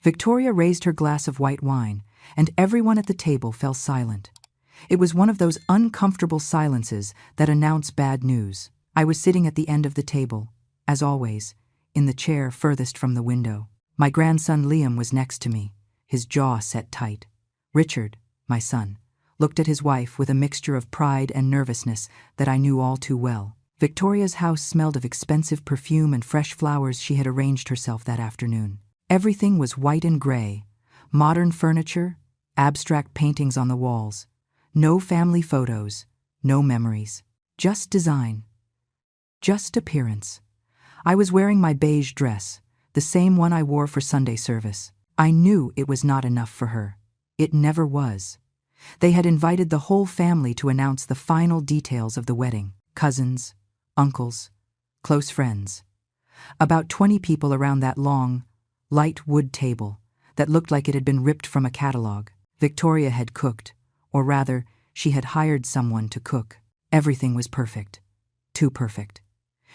Victoria raised her glass of white wine, and everyone at the table fell silent. It was one of those uncomfortable silences that announce bad news. I was sitting at the end of the table, as always, in the chair furthest from the window. My grandson Liam was next to me, his jaw set tight. Richard, my son, looked at his wife with a mixture of pride and nervousness that I knew all too well. Victoria's house smelled of expensive perfume and fresh flowers she had arranged herself that afternoon. Everything was white and gray, modern furniture, abstract paintings on the walls. No family photos, no memories. Just design. Just appearance. I was wearing my beige dress, the same one I wore for Sunday service. I knew it was not enough for her. It never was. They had invited the whole family to announce the final details of the wedding. Cousins, uncles, close friends. About 20 people around that long, light wood table that looked like it had been ripped from a catalog. Victoria had cooked, or rather, she had hired someone to cook. Everything was perfect. Too perfect.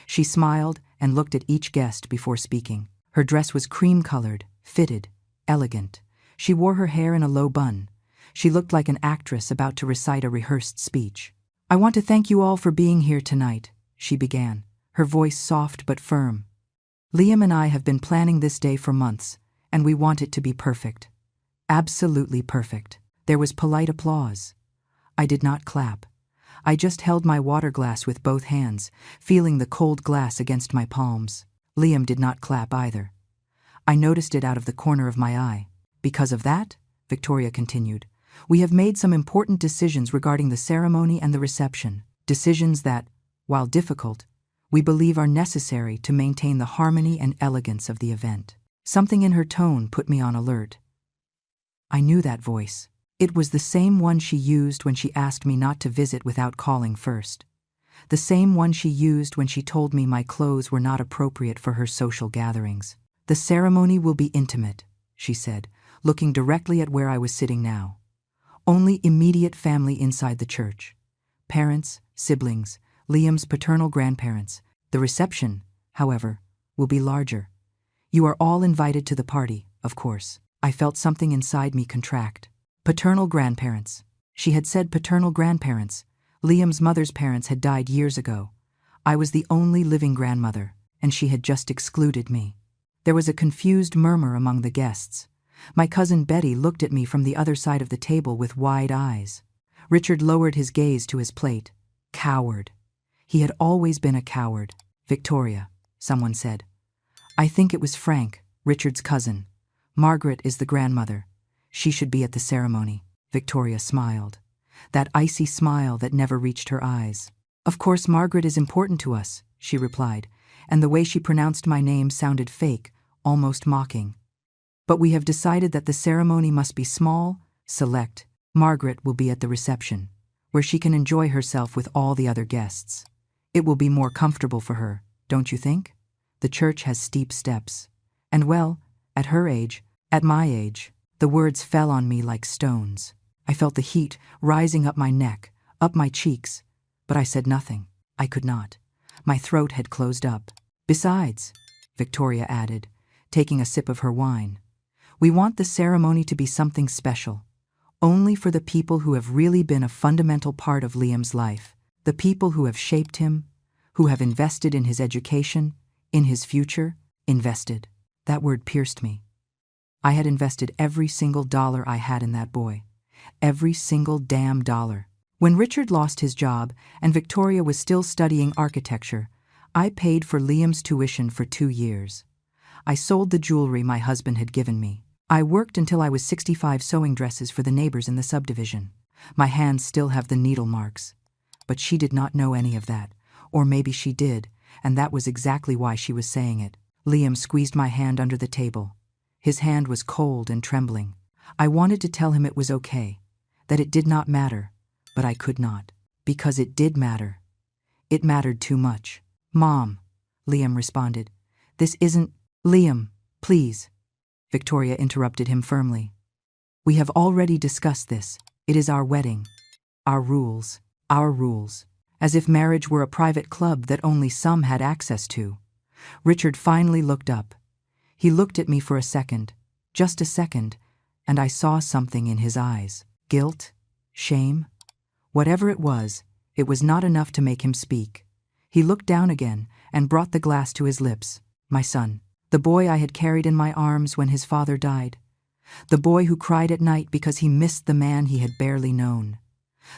She smiled and looked at each guest before speaking. Her dress was cream-colored, fitted, elegant. She wore her hair in a low bun. She looked like an actress about to recite a rehearsed speech. "I want to thank you all for being here tonight," she began, her voice soft but firm. "Liam and I have been planning this day for months, and we want it to be perfect. Absolutely perfect." There was polite applause. I did not clap. I just held my water glass with both hands, feeling the cold glass against my palms. Liam did not clap either. I noticed it out of the corner of my eye. "Because of that," Victoria continued, "we have made some important decisions regarding the ceremony and the reception. Decisions that, while difficult, we believe are necessary to maintain the harmony and elegance of the event." Something in her tone put me on alert. I knew that voice. It was the same one she used when she asked me not to visit without calling first. The same one she used when she told me my clothes were not appropriate for her social gatherings. "The ceremony will be intimate," she said, looking directly at where I was sitting now. "Only immediate family inside the church. Parents, siblings, Liam's paternal grandparents. The reception, however, will be larger. You are all invited to the party, of course." I felt something inside me contract. Paternal grandparents. She had said paternal grandparents. Liam's mother's parents had died years ago. I was the only living grandmother, and she had just excluded me. There was a confused murmur among the guests. My cousin Betty looked at me from the other side of the table with wide eyes. Richard lowered his gaze to his plate. Coward. He had always been a coward. "Victoria," someone said. "I think it was Frank, Richard's cousin. Margaret is the grandmother. She should be at the ceremony." Victoria smiled. That icy smile that never reached her eyes. "Of course Margaret is important to us," she replied, and the way she pronounced my name sounded fake, almost mocking. "But we have decided that the ceremony must be small, select. Margaret will be at the reception, where she can enjoy herself with all the other guests. It will be more comfortable for her, don't you think? The church has steep steps. And well, at her age, at my age." The words fell on me like stones. I felt the heat rising up my neck, up my cheeks, but I said nothing. I could not. My throat had closed up. "Besides," Victoria added, taking a sip of her wine, "we want the ceremony to be something special, only for the people who have really been a fundamental part of Liam's life, the people who have shaped him, who have invested in his education, in his future." Invested. That word pierced me. I had invested every single dollar I had in that boy. Every single damn dollar. When Richard lost his job and Victoria was still studying architecture, I paid for Liam's tuition for 2 years. I sold the jewelry my husband had given me. I worked until I was 65 sewing dresses for the neighbors in the subdivision. My hands still have the needle marks. But she did not know any of that. Or maybe she did, and that was exactly why she was saying it. Liam squeezed my hand under the table. His hand was cold and trembling. I wanted to tell him it was okay, that it did not matter, but I could not. Because it did matter. It mattered too much. "Mom," Liam responded, "this isn't—" "Liam, please," Victoria interrupted him firmly. "We have already discussed this. It is our wedding. Our rules. Our rules." As if marriage were a private club that only some had access to. Richard finally looked up. He looked at me for a second, Just a second, and I saw something in his eyes. Guilt? Shame? Whatever it was not enough to make him speak. He looked down again and brought the glass to his lips. My son, the boy I had carried in my arms when his father died. The boy who cried at night because he missed the man he had barely known.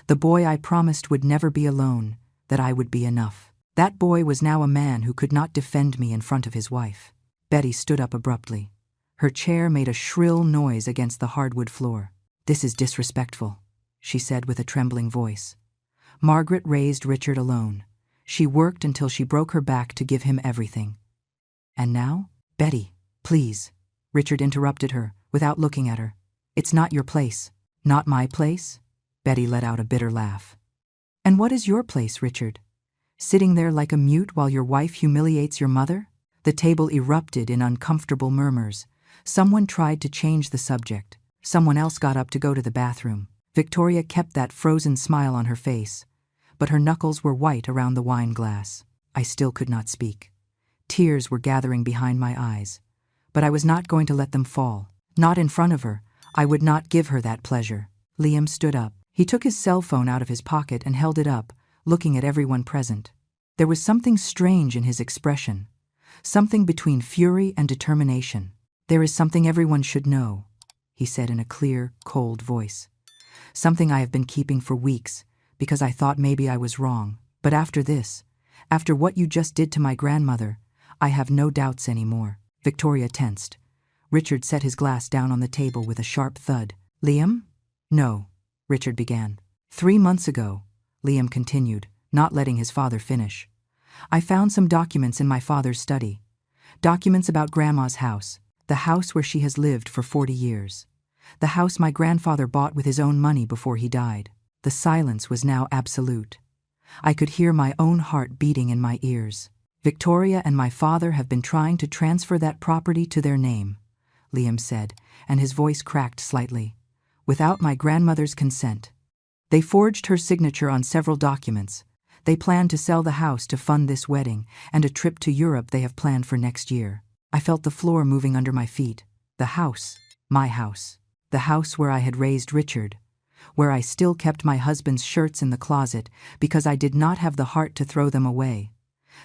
The boy I promised would never be alone, that I would be enough. That boy was now a man who could not defend me in front of his wife. Betty stood up abruptly. Her chair made a shrill noise against the hardwood floor. "This is disrespectful," she said with a trembling voice. Margaret raised Richard alone. She worked until she broke her back to give him everything. And now? "Betty, please," Richard interrupted her, without looking at her. "It's not your place." "Not my place?" Betty let out a bitter laugh. "And what is your place, Richard? Sitting there like a mute while your wife humiliates your mother?" The table erupted in uncomfortable murmurs. Someone tried to change the subject. Someone else got up to go to the bathroom. Victoria kept that frozen smile on her face, but her knuckles were white around the wine glass. I still could not speak. Tears were gathering behind my eyes, but I was not going to let them fall. Not in front of her. I would not give her that pleasure. Liam stood up. He took his cell phone out of his pocket and held it up, looking at everyone present. There was something strange in his expression, something between fury and determination. "There is something everyone should know," he said in a clear, cold voice. "Something I have been keeping for weeks, because I thought maybe I was wrong. But after this, after what you just did to my grandmother, I have no doubts anymore." Victoria tensed. Richard set his glass down on the table with a sharp thud. "Liam?" "No," Richard began. "3 months ago," Liam continued, not letting his father finish, "I found some documents in my father's study. Documents about Grandma's house, the house where she has lived for 40 years. The house my grandfather bought with his own money before he died." The silence was now absolute. I could hear my own heart beating in my ears. "Victoria and my father have been trying to transfer that property to their name," Liam said, and his voice cracked slightly. "Without my grandmother's consent. They forged her signature on several documents. They plan to sell the house to fund this wedding and a trip to Europe they have planned for next year." I felt the floor moving under my feet. The house, my house. The house where I had raised Richard, where I still kept my husband's shirts in the closet because I did not have the heart to throw them away.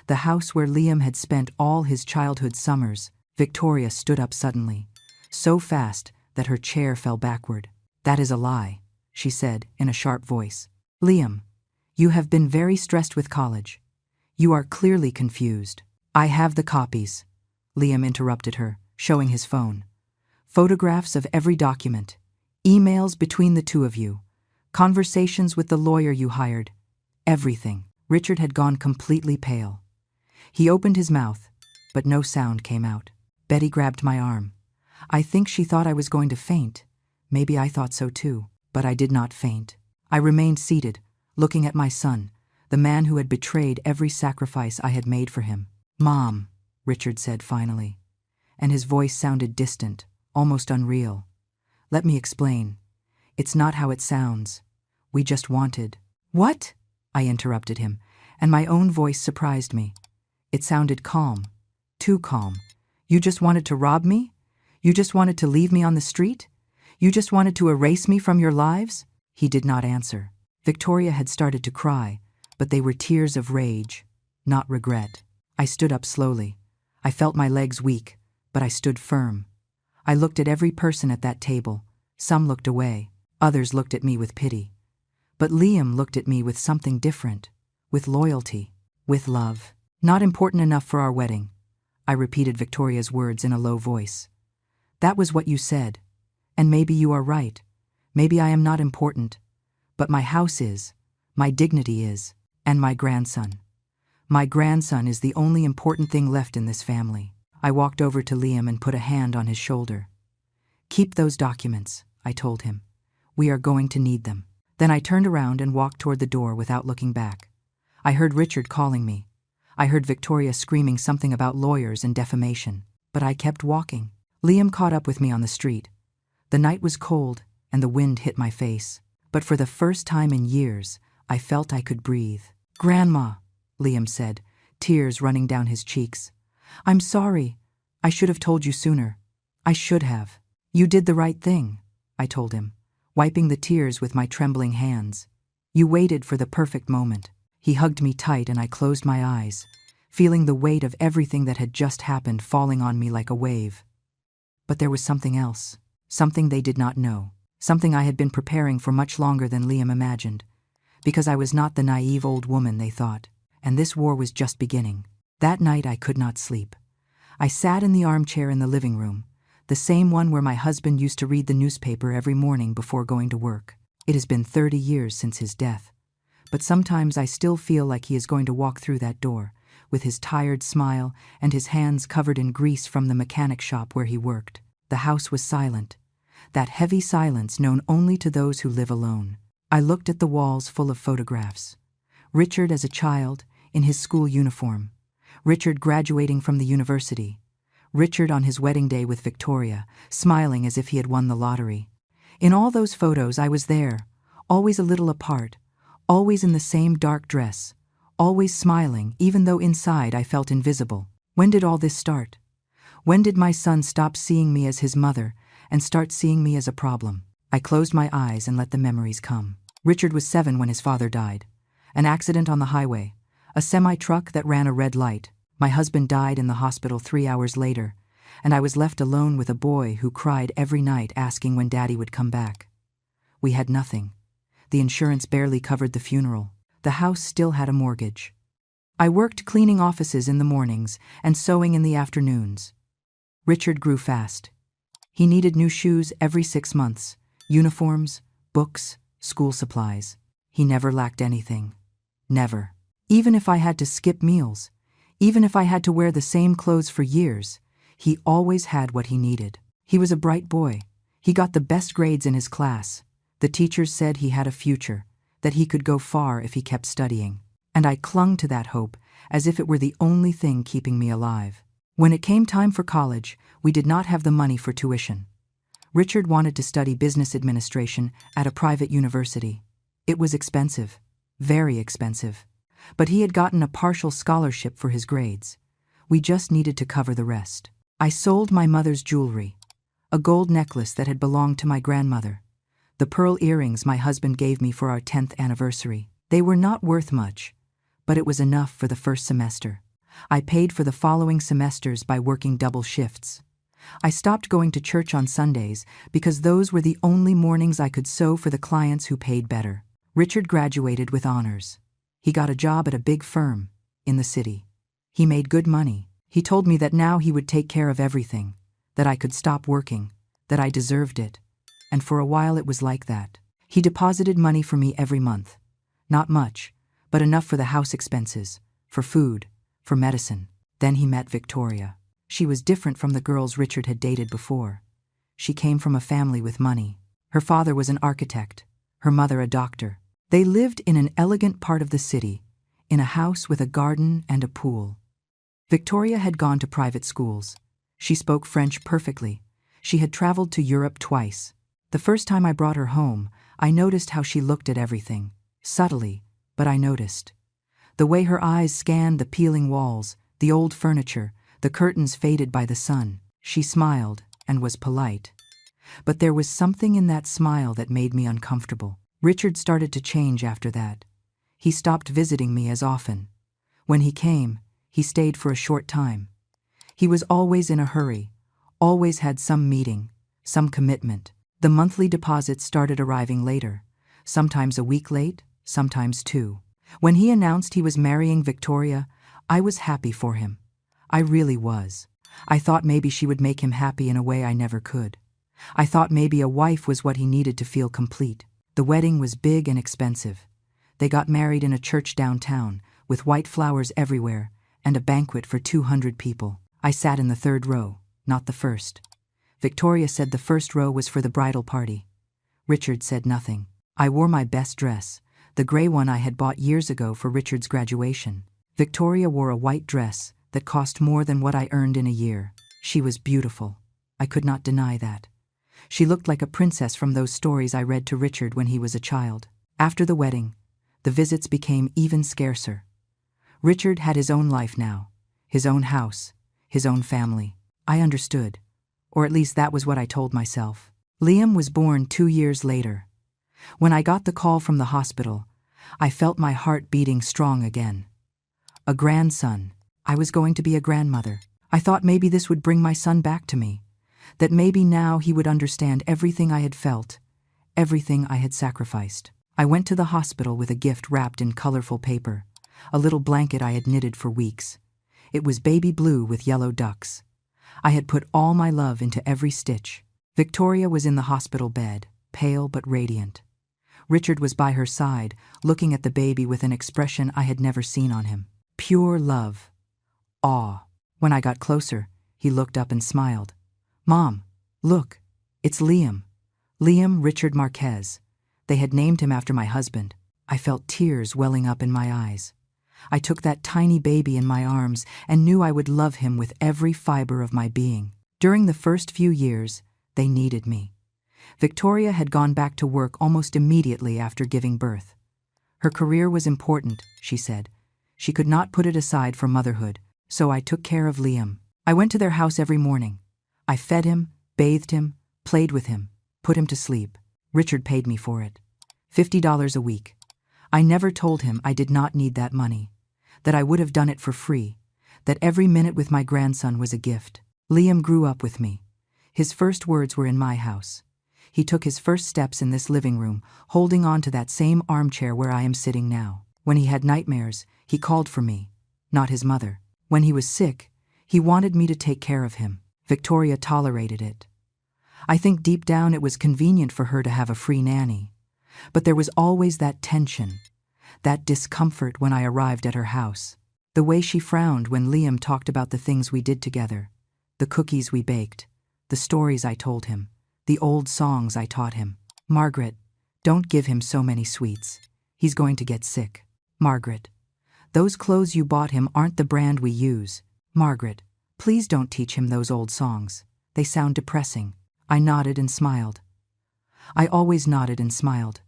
The house where Liam had spent all his childhood summers. Victoria stood up suddenly, so fast that her chair fell backward. "That is a lie," she said in a sharp voice. "Liam, you have been very stressed with college. You are clearly confused." "I have the copies," Liam interrupted her, showing his phone. "Photographs of every document, emails between the two of you, conversations with the lawyer you hired, everything." Richard had gone completely pale. He opened his mouth, but no sound came out. Betty grabbed my arm. I think she thought I was going to faint. Maybe I thought so too, but I did not faint. I remained seated, looking at my son, the man who had betrayed every sacrifice I had made for him. "Mom," Richard said finally, and his voice sounded distant, almost unreal. "Let me explain. It's not how it sounds. We just wanted—" "What?" I interrupted him, and my own voice surprised me. It sounded calm, too calm. "You just wanted to rob me? You just wanted to leave me on the street? You just wanted to erase me from your lives?" He did not answer. Victoria had started to cry, but they were tears of rage, not regret. I stood up slowly. I felt my legs weak, but I stood firm. I looked at every person at that table. Some looked away. Others looked at me with pity. But Liam looked at me with something different, with loyalty, with love. "Not important enough for our wedding," I repeated Victoria's words in a low voice. "That was what you said. And maybe you are right. Maybe I am not important. But my house is, my dignity is, and my grandson. My grandson is the only important thing left in this family." I walked over to Liam and put a hand on his shoulder. "Keep those documents," I told him. "We are going to need them." Then I turned around and walked toward the door without looking back. I heard Richard calling me. I heard Victoria screaming something about lawyers and defamation. But I kept walking. Liam caught up with me on the street. The night was cold and the wind hit my face. But for the first time in years, I felt I could breathe. "Grandma," Liam said, tears running down his cheeks. "I'm sorry. I should have told you sooner. I should have." "You did the right thing," I told him, wiping the tears with my trembling hands. "You waited for the perfect moment." He hugged me tight and I closed my eyes, feeling the weight of everything that had just happened falling on me like a wave. But there was something else, something they did not know, something I had been preparing for much longer than Liam imagined, because I was not the naive old woman they thought, and this war was just beginning. That night I could not sleep. I sat in the armchair in the living room, the same one where my husband used to read the newspaper every morning before going to work. It has been 30 years since his death, but sometimes I still feel like he is going to walk through that door, with his tired smile and his hands covered in grease from the mechanic shop where he worked. The house was silent, that heavy silence known only to those who live alone. I looked at the walls full of photographs. Richard as a child, in his school uniform. Richard graduating from the university. Richard on his wedding day with Victoria, smiling as if he had won the lottery. In all those photos I was there, always a little apart, always in the same dark dress, always smiling even though inside I felt invisible. When did all this start? When did my son stop seeing me as his mother and start seeing me as a problem? I closed my eyes and let the memories come. Richard was 7 when his father died. An accident on the highway. A semi-truck that ran a red light. My husband died in the hospital 3 hours later, and I was left alone with a boy who cried every night asking when Daddy would come back. We had nothing. The insurance barely covered the funeral. The house still had a mortgage. I worked cleaning offices in the mornings and sewing in the afternoons. Richard grew fast. He needed new shoes every 6 months, uniforms, books, school supplies. He never lacked anything. Never. Even if I had to skip meals, even if I had to wear the same clothes for years, he always had what he needed. He was a bright boy. He got the best grades in his class. The teachers said he had a future, that he could go far if he kept studying. And I clung to that hope as if it were the only thing keeping me alive. When it came time for college, we did not have the money for tuition. Richard wanted to study business administration at a private university. It was expensive, very expensive. But he had gotten a partial scholarship for his grades. We just needed to cover the rest. I sold my mother's jewelry, a gold necklace that had belonged to my grandmother, the pearl earrings my husband gave me for our 10th anniversary. They were not worth much, but it was enough for the first semester. I paid for the following semesters by working double shifts. I stopped going to church on Sundays because those were the only mornings I could sew for the clients who paid better. Richard graduated with honors. He got a job at a big firm in the city. He made good money. He told me that now he would take care of everything, that I could stop working, that I deserved it. And for a while it was like that. He deposited money for me every month. Not much, but enough for the house expenses, for food, for medicine. Then he met Victoria. She was different from the girls Richard had dated before. She came from a family with money. Her father was an architect, her mother a doctor. They lived in an elegant part of the city, in a house with a garden and a pool. Victoria had gone to private schools. She spoke French perfectly. She had traveled to Europe twice. The first time I brought her home, I noticed how she looked at everything. Subtly, but I noticed. The way her eyes scanned the peeling walls, the old furniture, the curtains faded by the sun. She smiled and was polite. But there was something in that smile that made me uncomfortable. Richard started to change after that. He stopped visiting me as often. When he came, he stayed for a short time. He was always in a hurry, always had some meeting, some commitment. The monthly deposits started arriving later, sometimes a week late, sometimes 2. When he announced he was marrying Victoria, I was happy for him. I really was. I thought maybe she would make him happy in a way I never could. I thought maybe a wife was what he needed to feel complete. The wedding was big and expensive. They got married in a church downtown, with white flowers everywhere, and a banquet for 200 people. I sat in the 3rd row, not the 1st. Victoria said the 1st row was for the bridal party. Richard said nothing. I wore my best dress, the gray one I had bought years ago for Richard's graduation. Victoria wore a white dress that cost more than what I earned in a year. She was beautiful. I could not deny that. She looked like a princess from those stories I read to Richard when he was a child. After the wedding, the visits became even scarcer. Richard had his own life now, his own house, his own family. I understood. Or at least that was what I told myself. Liam was born 2 years later. When I got the call from the hospital, I felt my heart beating strong again. A grandson. I was going to be a grandmother. I thought maybe this would bring my son back to me. That maybe now he would understand everything I had felt, everything I had sacrificed. I went to the hospital with a gift wrapped in colorful paper, a little blanket I had knitted for weeks. It was baby blue with yellow ducks. I had put all my love into every stitch. Victoria was in the hospital bed, pale but radiant. Richard was by her side, looking at the baby with an expression I had never seen on him. Pure love. Awe. When I got closer, he looked up and smiled. "Mom, look, it's Liam. Liam Richard Marquez." They had named him after my husband. I felt tears welling up in my eyes. I took that tiny baby in my arms and knew I would love him with every fiber of my being. During the first few years, they needed me. Victoria had gone back to work almost immediately after giving birth. Her career was important, she said. She could not put it aside for motherhood, so I took care of Liam. I went to their house every morning. I fed him, bathed him, played with him, put him to sleep. Richard paid me for it. $50 a week. I never told him I did not need that money, that I would have done it for free, that every minute with my grandson was a gift. Liam grew up with me. His first words were in my house. He took his first steps in this living room, holding on to that same armchair where I am sitting now. When he had nightmares, he called for me, not his mother. When he was sick, he wanted me to take care of him. Victoria tolerated it. I think deep down it was convenient for her to have a free nanny. But there was always that tension, that discomfort when I arrived at her house. The way she frowned when Liam talked about the things we did together, the cookies we baked, the stories I told him, the old songs I taught him. "Margaret, don't give him so many sweets. He's going to get sick. Margaret, those clothes you bought him aren't the brand we use. Margaret, please don't teach him those old songs. They sound depressing." I nodded and smiled. I always nodded and smiled,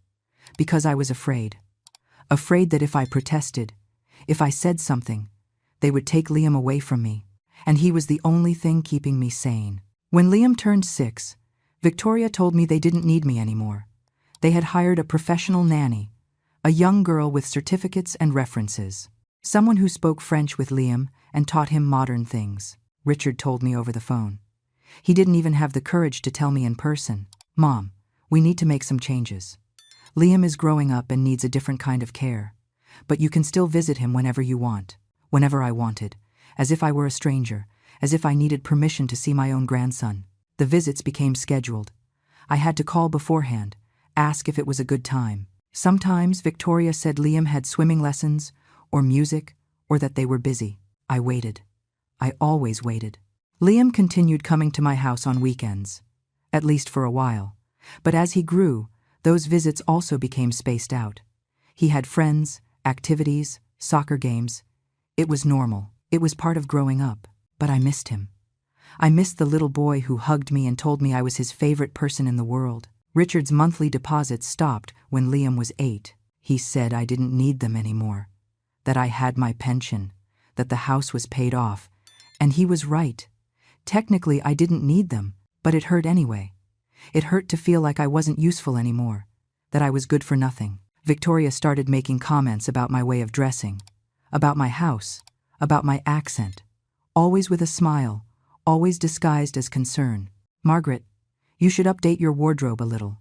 because I was afraid. Afraid that if I protested, if I said something, they would take Liam away from me, and he was the only thing keeping me sane. When Liam turned 6, Victoria told me they didn't need me anymore. They had hired a professional nanny, a young girl with certificates and references, someone who spoke French with Liam and taught him modern things. Richard told me over the phone. He didn't even have the courage to tell me in person. "Mom, we need to make some changes. Liam is growing up and needs a different kind of care, but you can still visit him whenever you want." Whenever I wanted, as if I were a stranger, as if I needed permission to see my own grandson. The visits became scheduled. I had to call beforehand, ask if it was a good time. Sometimes Victoria said Liam had swimming lessons, or music, or that they were busy. I waited. I always waited. Liam continued coming to my house on weekends, at least for a while. But as he grew, those visits also became spaced out. He had friends, activities, soccer games. It was normal. It was part of growing up. But I missed him. I missed the little boy who hugged me and told me I was his favorite person in the world. Richard's monthly deposits stopped when Liam was 8. He said I didn't need them anymore, that I had my pension, that the house was paid off, and he was right. Technically, I didn't need them, but it hurt anyway. It hurt to feel like I wasn't useful anymore, that I was good for nothing. Victoria started making comments about my way of dressing, about my house, about my accent, always with a smile, always disguised as concern. "Margaret, you should update your wardrobe a little.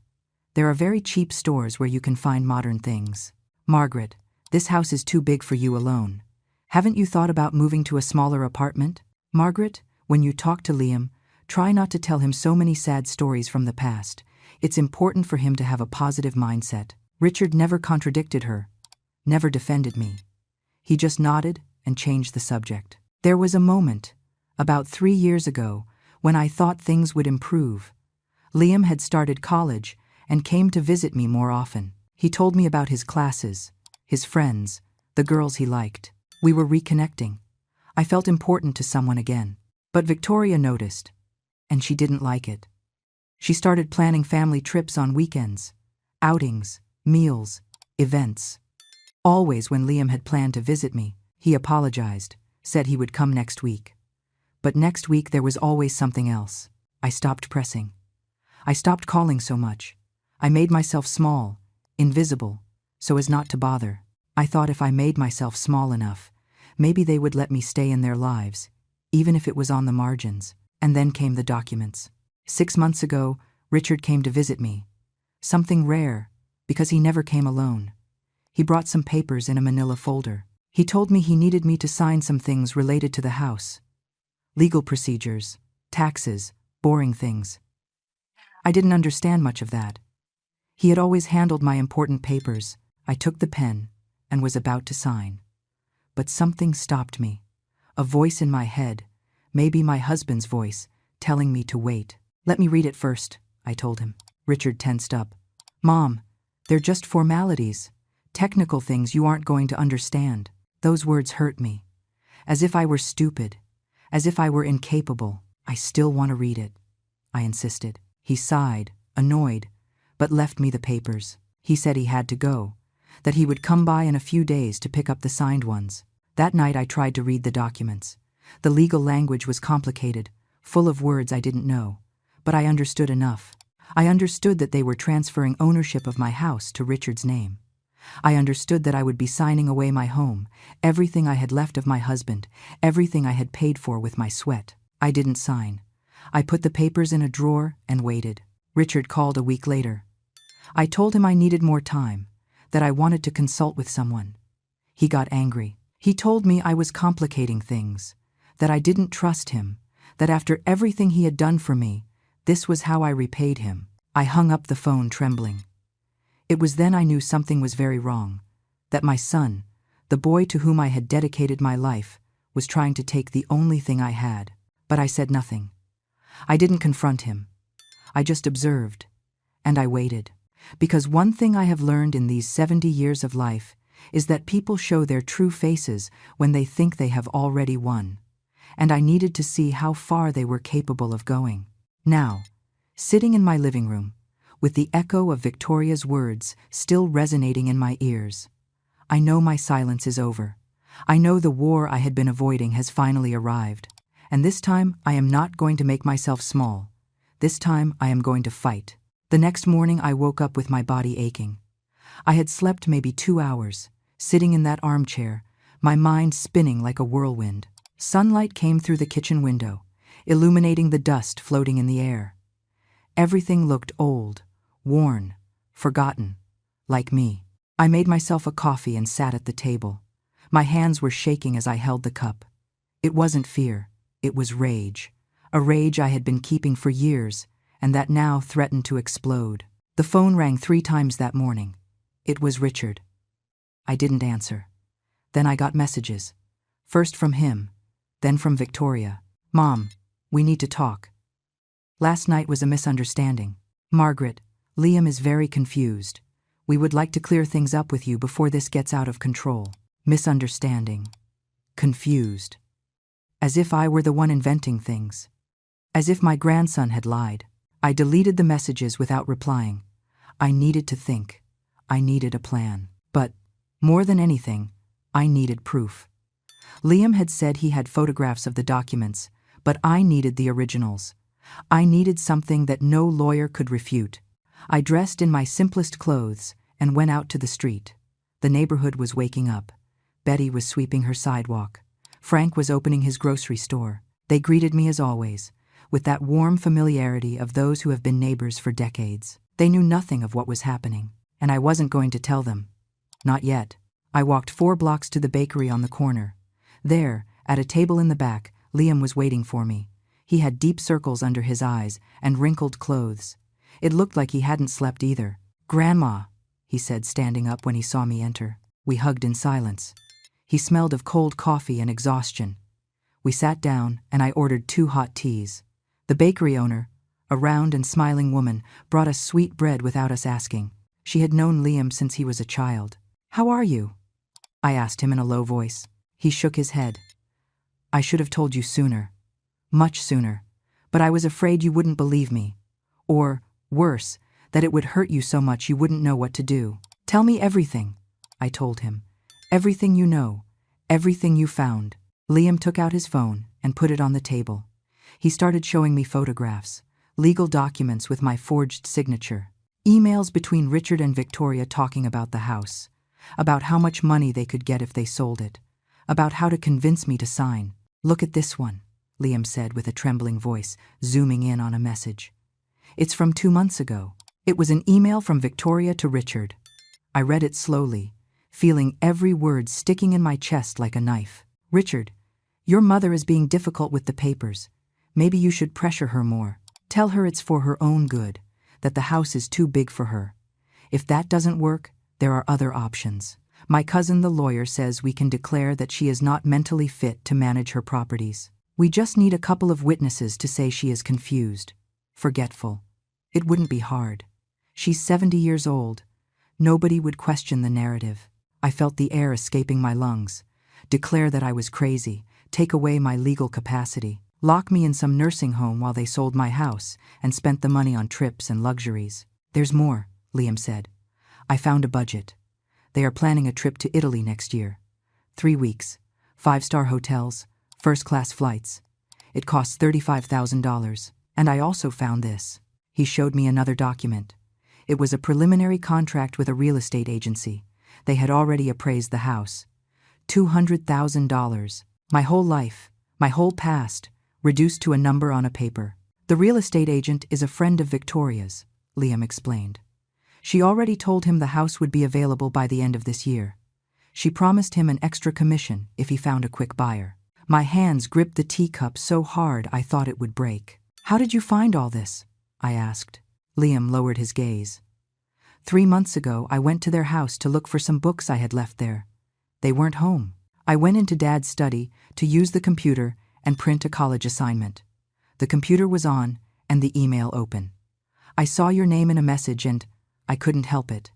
There are very cheap stores where you can find modern things. Margaret, this house is too big for you alone. Haven't you thought about moving to a smaller apartment? Margaret, when you talk to Liam, try not to tell him so many sad stories from the past. It's important for him to have a positive mindset." Richard never contradicted her, never defended me. He just nodded and changed the subject. There was a moment, about 3 years ago, when I thought things would improve. Liam had started college and came to visit me more often. He told me about his classes, his friends, the girls he liked. We were reconnecting. I felt important to someone again. But Victoria noticed, and she didn't like it. She started planning family trips on weekends, outings, meals, events. Always when Liam had planned to visit me, he apologized, said he would come next week. But next week there was always something else. I stopped pressing. I stopped calling so much. I made myself small, invisible, so as not to bother. I thought if I made myself small enough, maybe they would let me stay in their lives, even if it was on the margins. And then came the documents. 6 months ago, Richard came to visit me. Something rare, because he never came alone. He brought some papers in a manila folder. He told me he needed me to sign some things related to the house. Legal procedures, taxes, boring things. I didn't understand much of that. He had always handled my important papers. I took the pen and was about to sign. But something stopped me. A voice in my head, maybe my husband's voice, telling me to wait. Let me read it first, I told him. Richard tensed up. Mom, they're just formalities, technical things you aren't going to understand. Those words hurt me. As if I were stupid, as if I were incapable. I still want to read it, I insisted. He sighed, annoyed, but left me the papers. He said he had to go, that he would come by in a few days to pick up the signed ones. That night I tried to read the documents. The legal language was complicated, full of words I didn't know, but I understood enough. I understood that they were transferring ownership of my house to Richard's name. I understood that I would be signing away my home, everything I had left of my husband, everything I had paid for with my sweat. I didn't sign. I put the papers in a drawer and waited. Richard called a week later. I told him I needed more time, that I wanted to consult with someone. He got angry. He told me I was complicating things, that I didn't trust him, that after everything he had done for me, this was how I repaid him. I hung up the phone trembling. It was then I knew something was very wrong, that my son, the boy to whom I had dedicated my life, was trying to take the only thing I had. But I said nothing. I didn't confront him. I just observed, and I waited. Because one thing I have learned in these 70 years of life is that people show their true faces when they think they have already won. And I needed to see how far they were capable of going. Now, sitting in my living room, with the echo of Victoria's words still resonating in my ears, I know my silence is over. I know the war I had been avoiding has finally arrived. And this time I am not going to make myself small. This time I am going to fight. The next morning I woke up with my body aching. I had slept maybe 2 hours, sitting in that armchair, my mind spinning like a whirlwind. Sunlight came through the kitchen window, illuminating the dust floating in the air. Everything looked old, worn, forgotten, like me. I made myself a coffee and sat at the table. My hands were shaking as I held the cup. It wasn't fear, it was rage. A rage I had been keeping for years, and that now threatened to explode. The phone rang 3 times that morning. It was Richard. I didn't answer. Then I got messages. First from him, then from Victoria. Mom, we need to talk. Last night was a misunderstanding. Margaret, Liam is very confused. We would like to clear things up with you before this gets out of control. Misunderstanding. Confused. As if I were the one inventing things. As if my grandson had lied. I deleted the messages without replying. I needed to think. I needed a plan. But, more than anything, I needed proof. Liam had said he had photographs of the documents, but I needed the originals. I needed something that no lawyer could refute. I dressed in my simplest clothes and went out to the street. The neighborhood was waking up. Betty was sweeping her sidewalk. Frank was opening his grocery store. They greeted me as always, with that warm familiarity of those who have been neighbors for decades. They knew nothing of what was happening, and I wasn't going to tell them. Not yet. I walked 4 blocks to the bakery on the corner. There, at a table in the back, Liam was waiting for me. He had deep circles under his eyes and wrinkled clothes. It looked like he hadn't slept either. "Grandma," he said, standing up when he saw me enter. We hugged in silence. He smelled of cold coffee and exhaustion. We sat down, and I ordered 2 hot teas. The bakery owner, a round and smiling woman, brought us sweet bread without us asking. She had known Liam since he was a child. "How are you?" I asked him in a low voice. He shook his head. "I should have told you sooner. Much sooner. But I was afraid you wouldn't believe me. Or, worse, that it would hurt you so much you wouldn't know what to do." "Tell me everything," I told him. "Everything you know. Everything you found." Liam took out his phone and put it on the table. He started showing me photographs. legal documents with my forged signature, emails between Richard and Victoria talking about the house, about how much money they could get if they sold it, about how to convince me to sign. "Look at this one," Liam said with a trembling voice, zooming in on a message. "It's from 2 months ago." It was an email from Victoria to Richard. I read it slowly, feeling every word sticking in my chest like a knife. "Richard, your mother is being difficult with the papers. Maybe you should pressure her more. Tell her it's for her own good, that the house is too big for her. If that doesn't work, there are other options. My cousin the lawyer says we can declare that she is not mentally fit to manage her properties. We just need a couple of witnesses to say she is confused, forgetful. It wouldn't be hard. She's 70 years old. Nobody would question the narrative." I felt the air escaping my lungs. Declare that I was crazy, take away my legal capacity, lock me in some nursing home while they sold my house and spent the money on trips and luxuries. "There's more," Liam said. "I found a budget. They are planning a trip to Italy next year. 3 weeks, 5-star hotels, first-class flights. It costs $35,000. And I also found this." He showed me another document. It was a preliminary contract with a real estate agency. They had already appraised the house. $200,000. My whole life, my whole past, reduced to a number on a paper. "The real estate agent is a friend of Victoria's," Liam explained. "She already told him the house would be available by the end of this year. She promised him an extra commission if he found a quick buyer." My hands gripped the teacup so hard I thought it would break. "How did you find all this?" I asked. Liam lowered his gaze. 3 months ago, I went to their house to look for some books I had left there. They weren't home. I went into Dad's study to use the computer and print a college assignment. The computer was on and the email open. I saw your name in a message and I couldn't help it.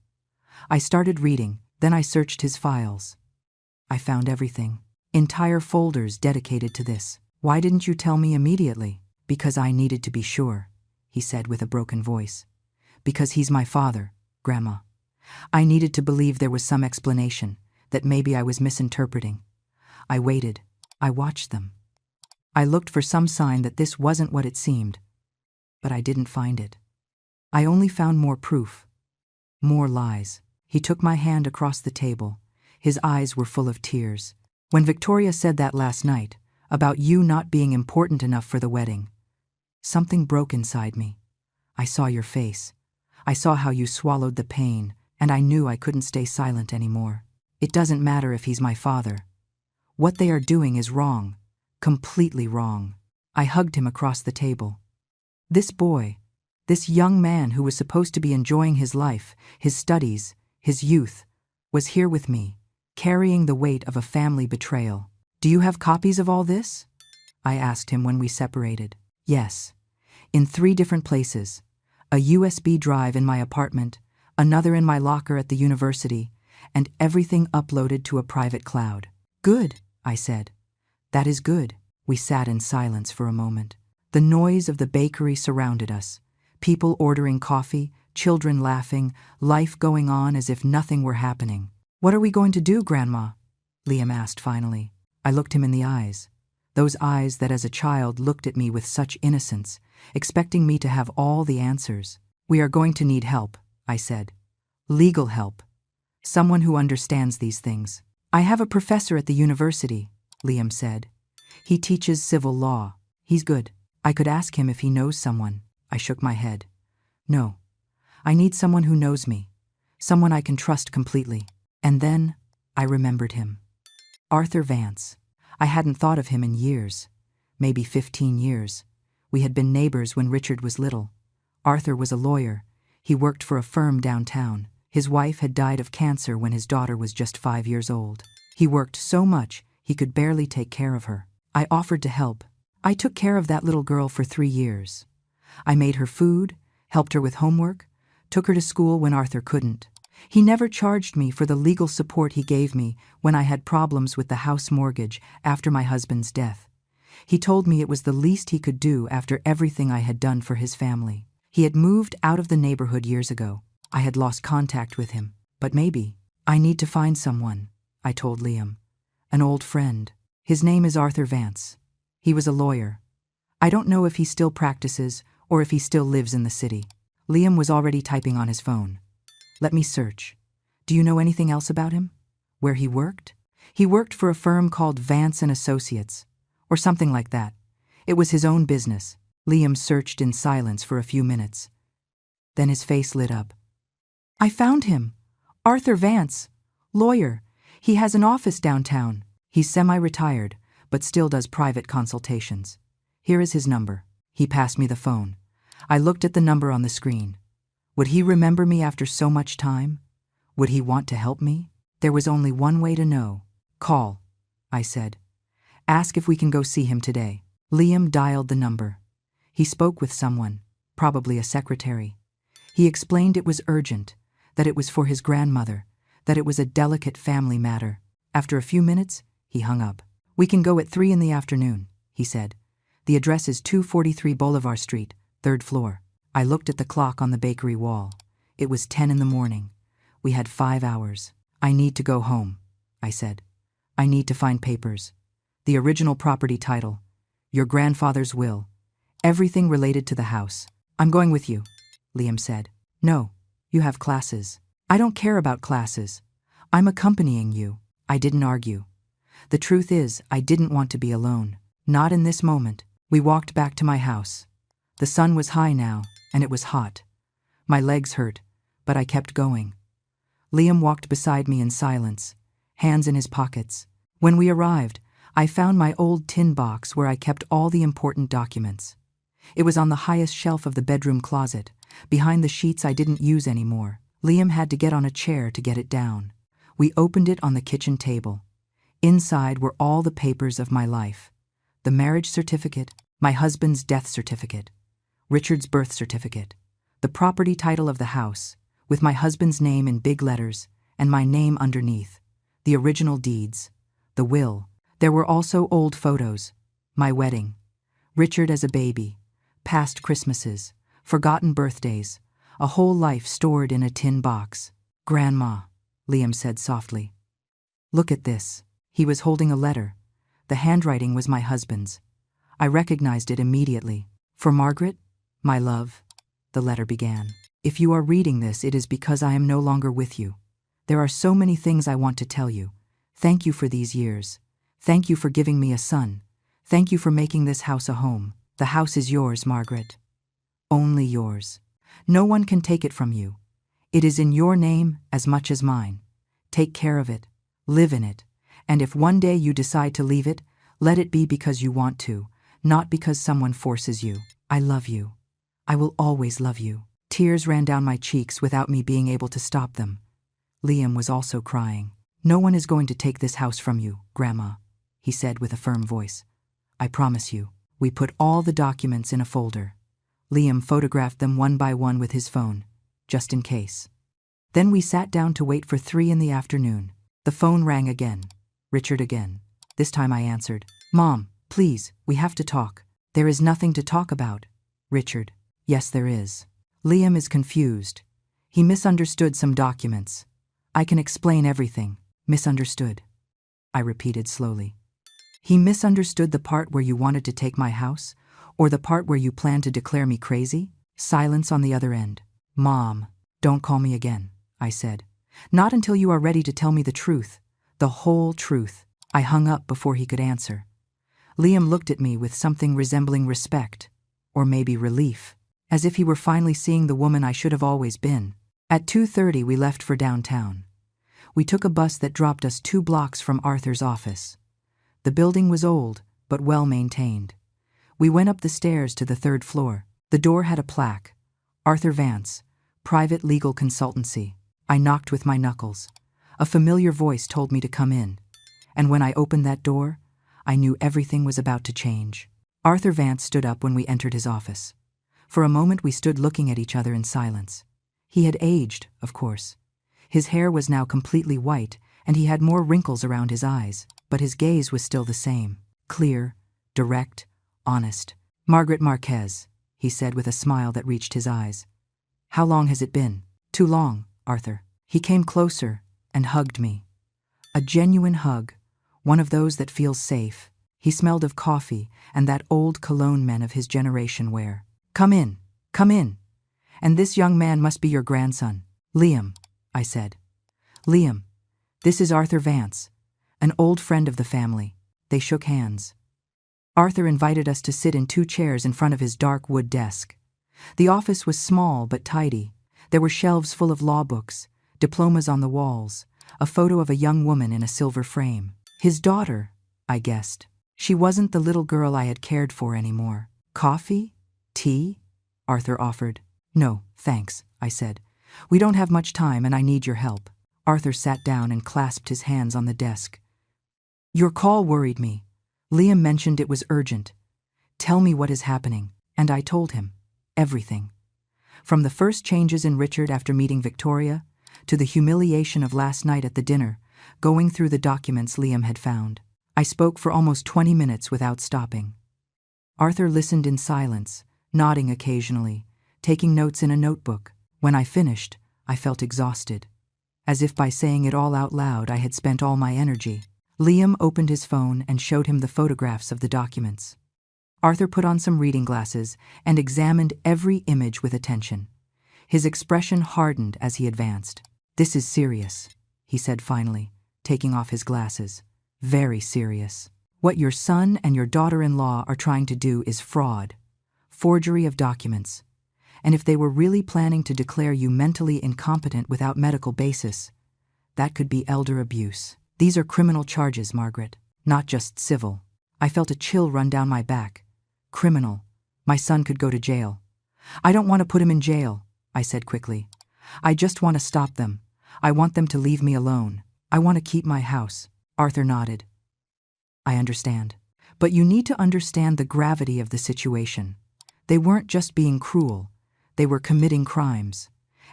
I started reading, then I searched his files. I found everything. Entire folders dedicated to this. "Why didn't you tell me immediately?" "Because I needed to be sure," he said with a broken voice. "Because he's my father, Grandma. I needed to believe there was some explanation, that maybe I was misinterpreting. I waited. I watched them. I looked for some sign that this wasn't what it seemed, but I didn't find it. I only found more proof, more lies." He took my hand across the table. His eyes were full of tears. "When Victoria said that last night, about you not being important enough for the wedding, something broke inside me. I saw your face. I saw how you swallowed the pain, and I knew I couldn't stay silent anymore. It doesn't matter if he's my father. What they are doing is wrong, completely wrong." I hugged him across the table. This boy, this young man who was supposed to be enjoying his life, his studies, his youth, was here with me, carrying the weight of a family betrayal. "Do you have copies of all this?" I asked him when we separated. "Yes, in 3 different places. A USB drive in my apartment, another in my locker at the university, and everything uploaded to a private cloud." "Good," I said. "That is good." We sat in silence for a moment. The noise of the bakery surrounded us. People ordering coffee, children laughing, life going on as if nothing were happening. "What are we going to do, Grandma?" Liam asked finally. I looked him in the eyes. Those eyes that as a child looked at me with such innocence, expecting me to have all the answers. "We are going to need help," I said. "Legal help. Someone who understands these things." "I have a professor at the university," Liam said. "He teaches civil law. He's good. I could ask him if he knows someone." I shook my head. "No. I need someone who knows me. Someone I can trust completely." And then I remembered him. Arthur Vance. I hadn't thought of him in years. Maybe 15 years. We had been neighbors when Richard was little. Arthur was a lawyer. He worked for a firm downtown. His wife had died of cancer when his daughter was just 5 years old. He worked so much he could barely take care of her. I offered to help. I took care of that little girl for 3 years. I made her food, helped her with homework, took her to school when Arthur couldn't. He never charged me for the legal support he gave me when I had problems with the house mortgage after my husband's death. He told me it was the least he could do after everything I had done for his family. He had moved out of the neighborhood years ago. I had lost contact with him. But maybe I need to find someone, I told Liam. An old friend. His name is Arthur Vance. He was a lawyer. I don't know if he still practices or if he still lives in the city. Liam was already typing on his phone. Let me search. Do you know anything else about him? Where he worked? He worked for a firm called Vance and Associates, or something like that. It was his own business. Liam searched in silence for a few minutes. Then his face lit up. I found him. Arthur Vance, lawyer. He has an office downtown. He's semi-retired, but still does private consultations. Here is his number. He passed me the phone. I looked at the number on the screen. Would he remember me after so much time? Would he want to help me? There was only one way to know. Call, I said. Ask if we can go see him today. Liam dialed the number. He spoke with someone, probably a secretary. He explained it was urgent, that it was for his grandmother, that it was a delicate family matter. After a few minutes, he hung up. We can go at 3 in the afternoon, he said. The address is 243 Bolivar Street, 3rd floor. I looked at the clock on the bakery wall. It was 10 in the morning. We had 5 hours. I need to go home, I said. I need to find papers. The original property title, your grandfather's will, everything related to the house. I'm going with you, Liam said. No, you have classes. I don't care about classes. I'm accompanying you. I didn't argue. The truth is, I didn't want to be alone. Not in this moment. We walked back to my house. The sun was high now, and it was hot. My legs hurt, but I kept going. Liam walked beside me in silence, hands in his pockets. When we arrived, I found my old tin box where I kept all the important documents. It was on the highest shelf of the bedroom closet, behind the sheets I didn't use anymore. Liam had to get on a chair to get it down. We opened it on the kitchen table. Inside were all the papers of my life. The marriage certificate, my husband's death certificate, Richard's birth certificate, the property title of the house, with my husband's name in big letters, and my name underneath, the original deeds, the will. There were also old photos, my wedding, Richard as a baby, past Christmases, forgotten birthdays, a whole life stored in a tin box. Grandma, Liam said softly. Look at this. He was holding a letter. The handwriting was my husband's. I recognized it immediately. For Margaret, my love, the letter began. If you are reading this, it is because I am no longer with you. There are so many things I want to tell you. Thank you for these years. Thank you for giving me a son. Thank you for making this house a home. The house is yours, Margaret. Only yours. No one can take it from you. It is in your name as much as mine. Take care of it. Live in it. And if one day you decide to leave it, let it be because you want to, not because someone forces you. I love you. I will always love you. Tears ran down my cheeks without me being able to stop them. Liam was also crying. No one is going to take this house from you, Grandma, he said with a firm voice. I promise you. We put all the documents in a folder. Liam photographed them one by one with his phone, just in case. Then we sat down to wait for 3 in the afternoon. The phone rang again. Richard again. This time I answered. Mom, please, we have to talk. There is nothing to talk about. Richard. Yes, there is. Liam is confused. He misunderstood some documents. I can explain everything. Misunderstood. I repeated slowly. He misunderstood the part where you wanted to take my house, or the part where you planned to declare me crazy? Silence on the other end. Mom, don't call me again, I said. Not until you are ready to tell me the truth. The whole truth. I hung up before he could answer. Liam looked at me with something resembling respect, or maybe relief, as if he were finally seeing the woman I should have always been. At 2:30 we left for downtown. We took a bus that dropped us 2 blocks from Arthur's office. The building was old, but well maintained. We went up the stairs to the 3rd floor. The door had a plaque. Arthur Vance, Private Legal Consultancy. I knocked with my knuckles. A familiar voice told me to come in. And when I opened that door, I knew everything was about to change. Arthur Vance stood up when we entered his office. For a moment we stood looking at each other in silence. He had aged, of course. His hair was now completely white, and he had more wrinkles around his eyes, but his gaze was still the same. Clear, direct, honest. Margaret Marquez, he said with a smile that reached his eyes. How long has it been? Too long, Arthur. He came closer and hugged me. A genuine hug, one of those that feels safe. He smelled of coffee and that old cologne men of his generation wear. Come in, "Come in. And this young man must be your grandson." "Liam," I said. "Liam, this is Arthur Vance, an old friend of the family." They shook hands. Arthur invited us to sit in 2 chairs in front of his dark wood desk. The office was small but tidy. There were shelves full of law books, diplomas on the walls, a photo of a young woman in a silver frame. His daughter, I guessed. She wasn't the little girl I had cared for anymore. "Coffee? Tea?" Arthur offered. "No, thanks," I said. "We don't have much time and I need your help." Arthur sat down and clasped his hands on the desk. "Your call worried me. Liam mentioned it was urgent. Tell me what is happening." And I told him. Everything. From the first changes in Richard after meeting Victoria, to the humiliation of last night at the dinner, going through the documents Liam had found. I spoke for almost 20 minutes without stopping. Arthur listened in silence, nodding occasionally, taking notes in a notebook. When I finished, I felt exhausted. As if by saying it all out loud I had spent all my energy. Liam opened his phone and showed him the photographs of the documents. Arthur put on some reading glasses and examined every image with attention. His expression hardened as he advanced. "This is serious," he said finally, taking off his glasses. "Very serious. What your son and your daughter-in-law are trying to do is fraud, forgery of documents. And if they were really planning to declare you mentally incompetent without medical basis, that could be elder abuse. These are criminal charges, Margaret, not just civil." I felt a chill run down my back. Criminal. My son could go to jail. "I don't want to put him in jail," I said quickly. "I just want to stop them. I want them to leave me alone. I want to keep my house." Arthur nodded. "I understand. But you need to understand the gravity of the situation. They weren't just being cruel. They were committing crimes.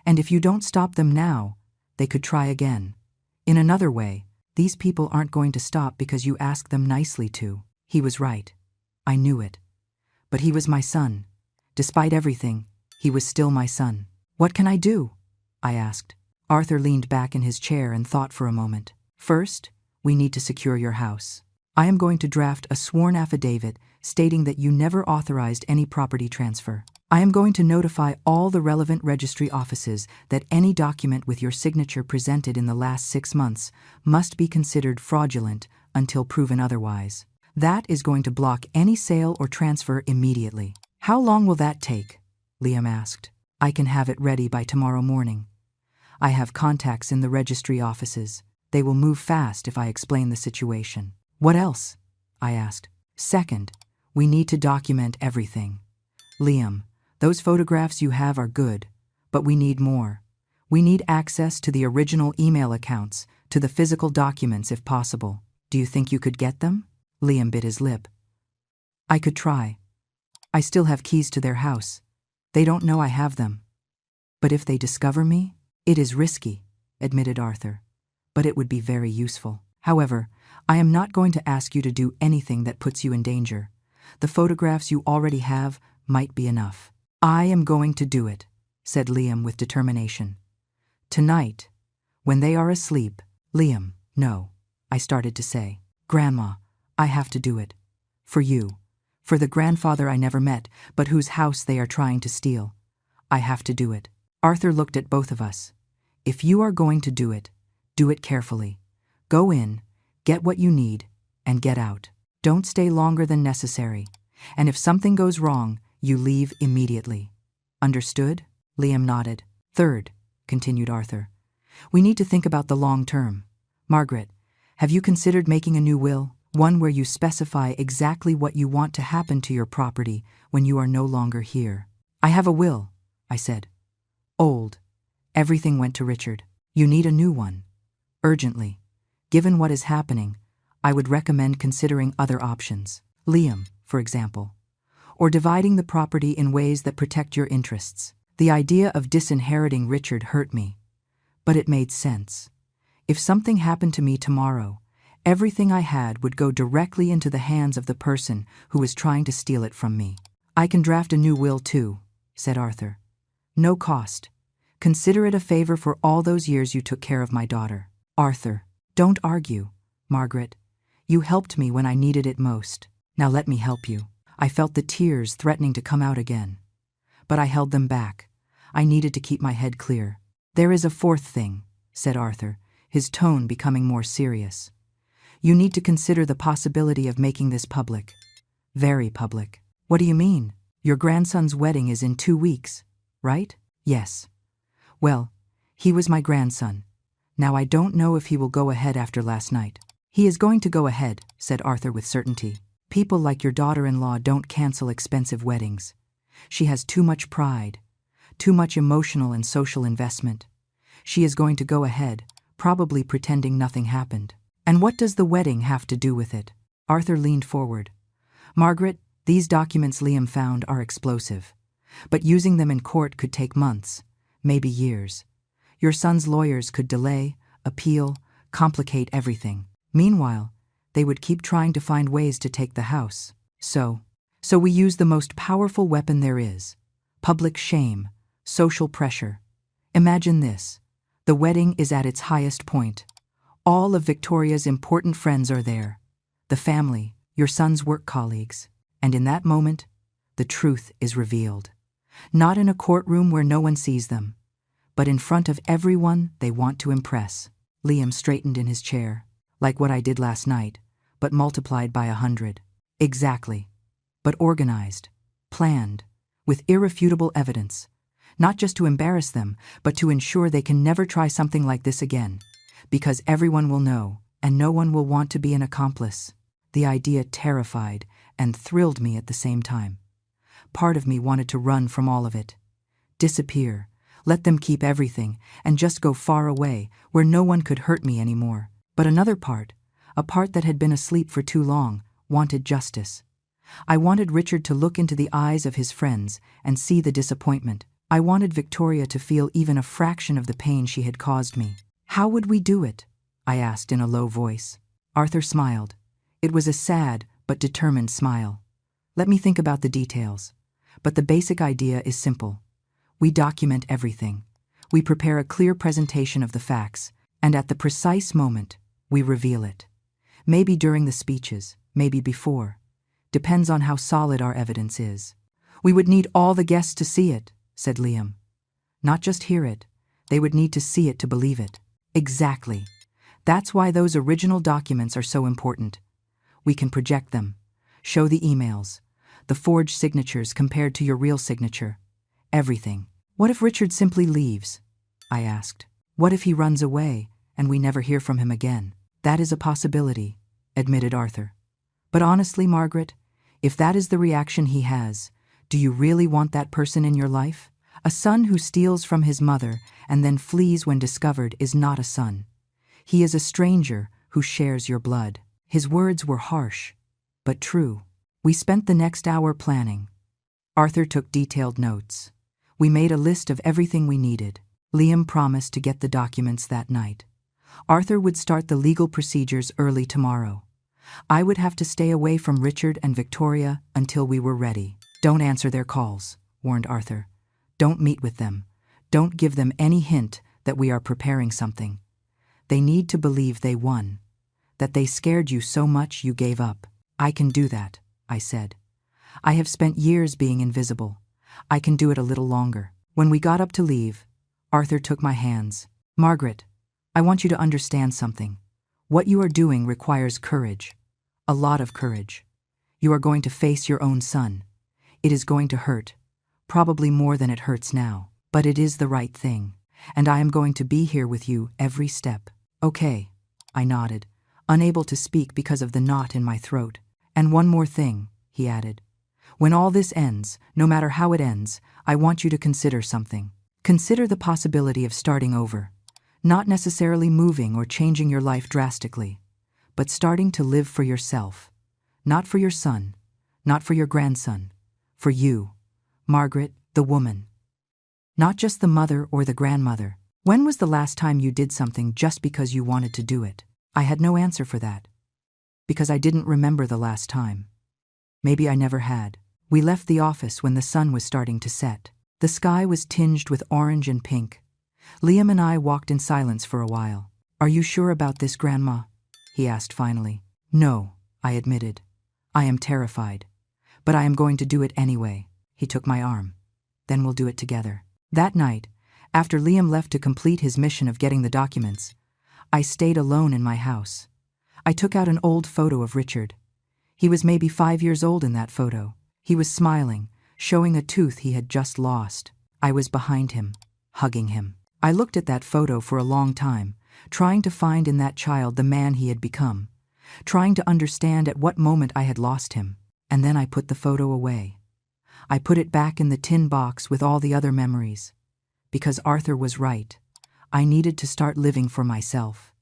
And if you don't stop them now, they could try again. In another way, these people aren't going to stop because you ask them nicely to." He was right. I knew it. But he was my son. Despite everything, he was still my son. "What can I do?" I asked. Arthur leaned back in his chair and thought for a moment. "First, we need to secure your house. I am going to draft a sworn affidavit stating that you never authorized any property transfer. I am going to notify all the relevant registry offices that any document with your signature presented in the last 6 months must be considered fraudulent until proven otherwise. That is going to block any sale or transfer immediately." "How long will that take?" Liam asked. "I can have it ready by tomorrow morning. I have contacts in the registry offices. They will move fast if I explain the situation." "What else?" I asked. "Second, we need to document everything. Liam, those photographs you have are good, but we need more. We need access to the original email accounts, to the physical documents if possible. Do you think you could get them?" Liam bit his lip. "I could try. I still have keys to their house. They don't know I have them. But if they discover me, it is risky," admitted Arthur. "But it would be very useful. However, I am not going to ask you to do anything that puts you in danger. The photographs you already have might be enough." "I am going to do it," said Liam with determination. "Tonight, when they are asleep." "Liam, no," I started to say. "Grandma, I have to do it. For you. For the grandfather I never met, but whose house they are trying to steal. I have to do it." Arthur looked at both of us. "If you are going to do it carefully. Go in, get what you need, and get out. Don't stay longer than necessary. And if something goes wrong, you leave immediately. Understood?" Liam nodded. "Third," continued Arthur, "we need to think about the long term. Margaret, have you considered making a new will? One where you specify exactly what you want to happen to your property when you are no longer here." "I have a will," I said. "Old. Everything went to Richard. You need a new one. Urgently. Given what is happening, I would recommend considering other options. Liam, for example. Or dividing the property in ways that protect your interests." The idea of disinheriting Richard hurt me. But it made sense. If something happened to me tomorrow, everything I had would go directly into the hands of the person who was trying to steal it from me. "I can draft a new will too," said Arthur. "No cost. Consider it a favor for all those years you took care of my daughter." "Arthur, don't argue. Margaret, you helped me when I needed it most. Now let me help you." I felt the tears threatening to come out again. but I held them back. I needed to keep my head clear. There is a fourth thing, said Arthur, his tone becoming more serious. You need to consider the possibility of making this public. Very public. What do you mean? Your grandson's wedding is in 2 weeks, right? Yes. Well, he was my grandson. Now I don't know if he will go ahead after last night. He is going to go ahead, said Arthur with certainty. People like your daughter-in-law don't cancel expensive weddings. She has too much pride, too much emotional and social investment. She is going to go ahead, probably pretending nothing happened. And what does the wedding have to do with it? Arthur leaned forward. Margaret, these documents Liam found are explosive. But using them in court could take months, maybe years. Your son's lawyers could delay, appeal, complicate everything. Meanwhile, they would keep trying to find ways to take the house. So we use the most powerful weapon there is. Public shame, social pressure. Imagine this. The wedding is at its highest point. All of Victoria's important friends are there. The family, your son's work colleagues. And in that moment, the truth is revealed. Not in a courtroom where no one sees them, but in front of everyone they want to impress. Liam straightened in his chair. Like what I did last night, but multiplied by 100. Exactly. But organized, planned, with irrefutable evidence. Not just to embarrass them, but to ensure they can never try something like this again. Because everyone will know, and no one will want to be an accomplice. The idea terrified and thrilled me at the same time. Part of me wanted to run from all of it. Disappear, let them keep everything, and just go far away, where no one could hurt me anymore. But another part, a part that had been asleep for too long, wanted justice. I wanted Richard to look into the eyes of his friends and see the disappointment. I wanted Victoria to feel even a fraction of the pain she had caused me. How would we do it? I asked in a low voice. Arthur smiled. It was a sad but determined smile. Let me think about the details. But the basic idea is simple. We document everything. We prepare a clear presentation of the facts, and at the precise moment, we reveal it. Maybe during the speeches, maybe before. Depends on how solid our evidence is. We would need all the guests to see it, said Liam. Not just hear it. They would need to see it to believe it. Exactly. That's why those original documents are so important. We can project them, show the emails, the forged signatures compared to your real signature. Everything. What if Richard simply leaves? I asked. What if he runs away and we never hear from him again? That is a possibility, admitted Arthur. But honestly, Margaret, if that is the reaction he has, do you really want that person in your life? A son who steals from his mother and then flees when discovered is not a son. He is a stranger who shares your blood. His words were harsh, but true. We spent the next hour planning. Arthur took detailed notes. We made a list of everything we needed. Liam promised to get the documents that night. Arthur would start the legal procedures early tomorrow. I would have to stay away from Richard and Victoria until we were ready. Don't answer their calls, warned Arthur. Don't meet with them. Don't give them any hint that we are preparing something. They need to believe they won, that they scared you so much you gave up. I can do that, I said. I have spent years being invisible. I can do it a little longer. When we got up to leave, Arthur took my hands. Margaret, I want you to understand something. What you are doing requires courage. A lot of courage. You are going to face your own son. It is going to hurt, probably more than it hurts now, but it is the right thing, and I am going to be here with you every step. Okay, I nodded, unable to speak because of the knot in my throat. And one more thing, he added. When all this ends, no matter how it ends, I want you to consider something. Consider the possibility of starting over. Not necessarily moving or changing your life drastically, but starting to live for yourself. Not for your son, not for your grandson, for you, Margaret, the woman. Not just the mother or the grandmother. When was the last time you did something just because you wanted to do it? I had no answer for that, because I didn't remember the last time. Maybe I never had. We left the office when the sun was starting to set. The sky was tinged with orange and pink. Liam and I walked in silence for a while. Are you sure about this, Grandma? He asked finally. No, I admitted. I am terrified. But I am going to do it anyway. He took my arm. then we'll do it together. That night, after Liam left to complete his mission of getting the documents, I stayed alone in my house. I took out an old photo of Richard. He was maybe 5 years old in that photo. He was smiling, showing a tooth he had just lost. I was behind him, hugging him. I looked at that photo for a long time, trying to find in that child the man he had become, trying to understand at what moment I had lost him. And then I put the photo away. I put it back in the tin box with all the other memories. Because Arthur was right. I needed to start living for myself.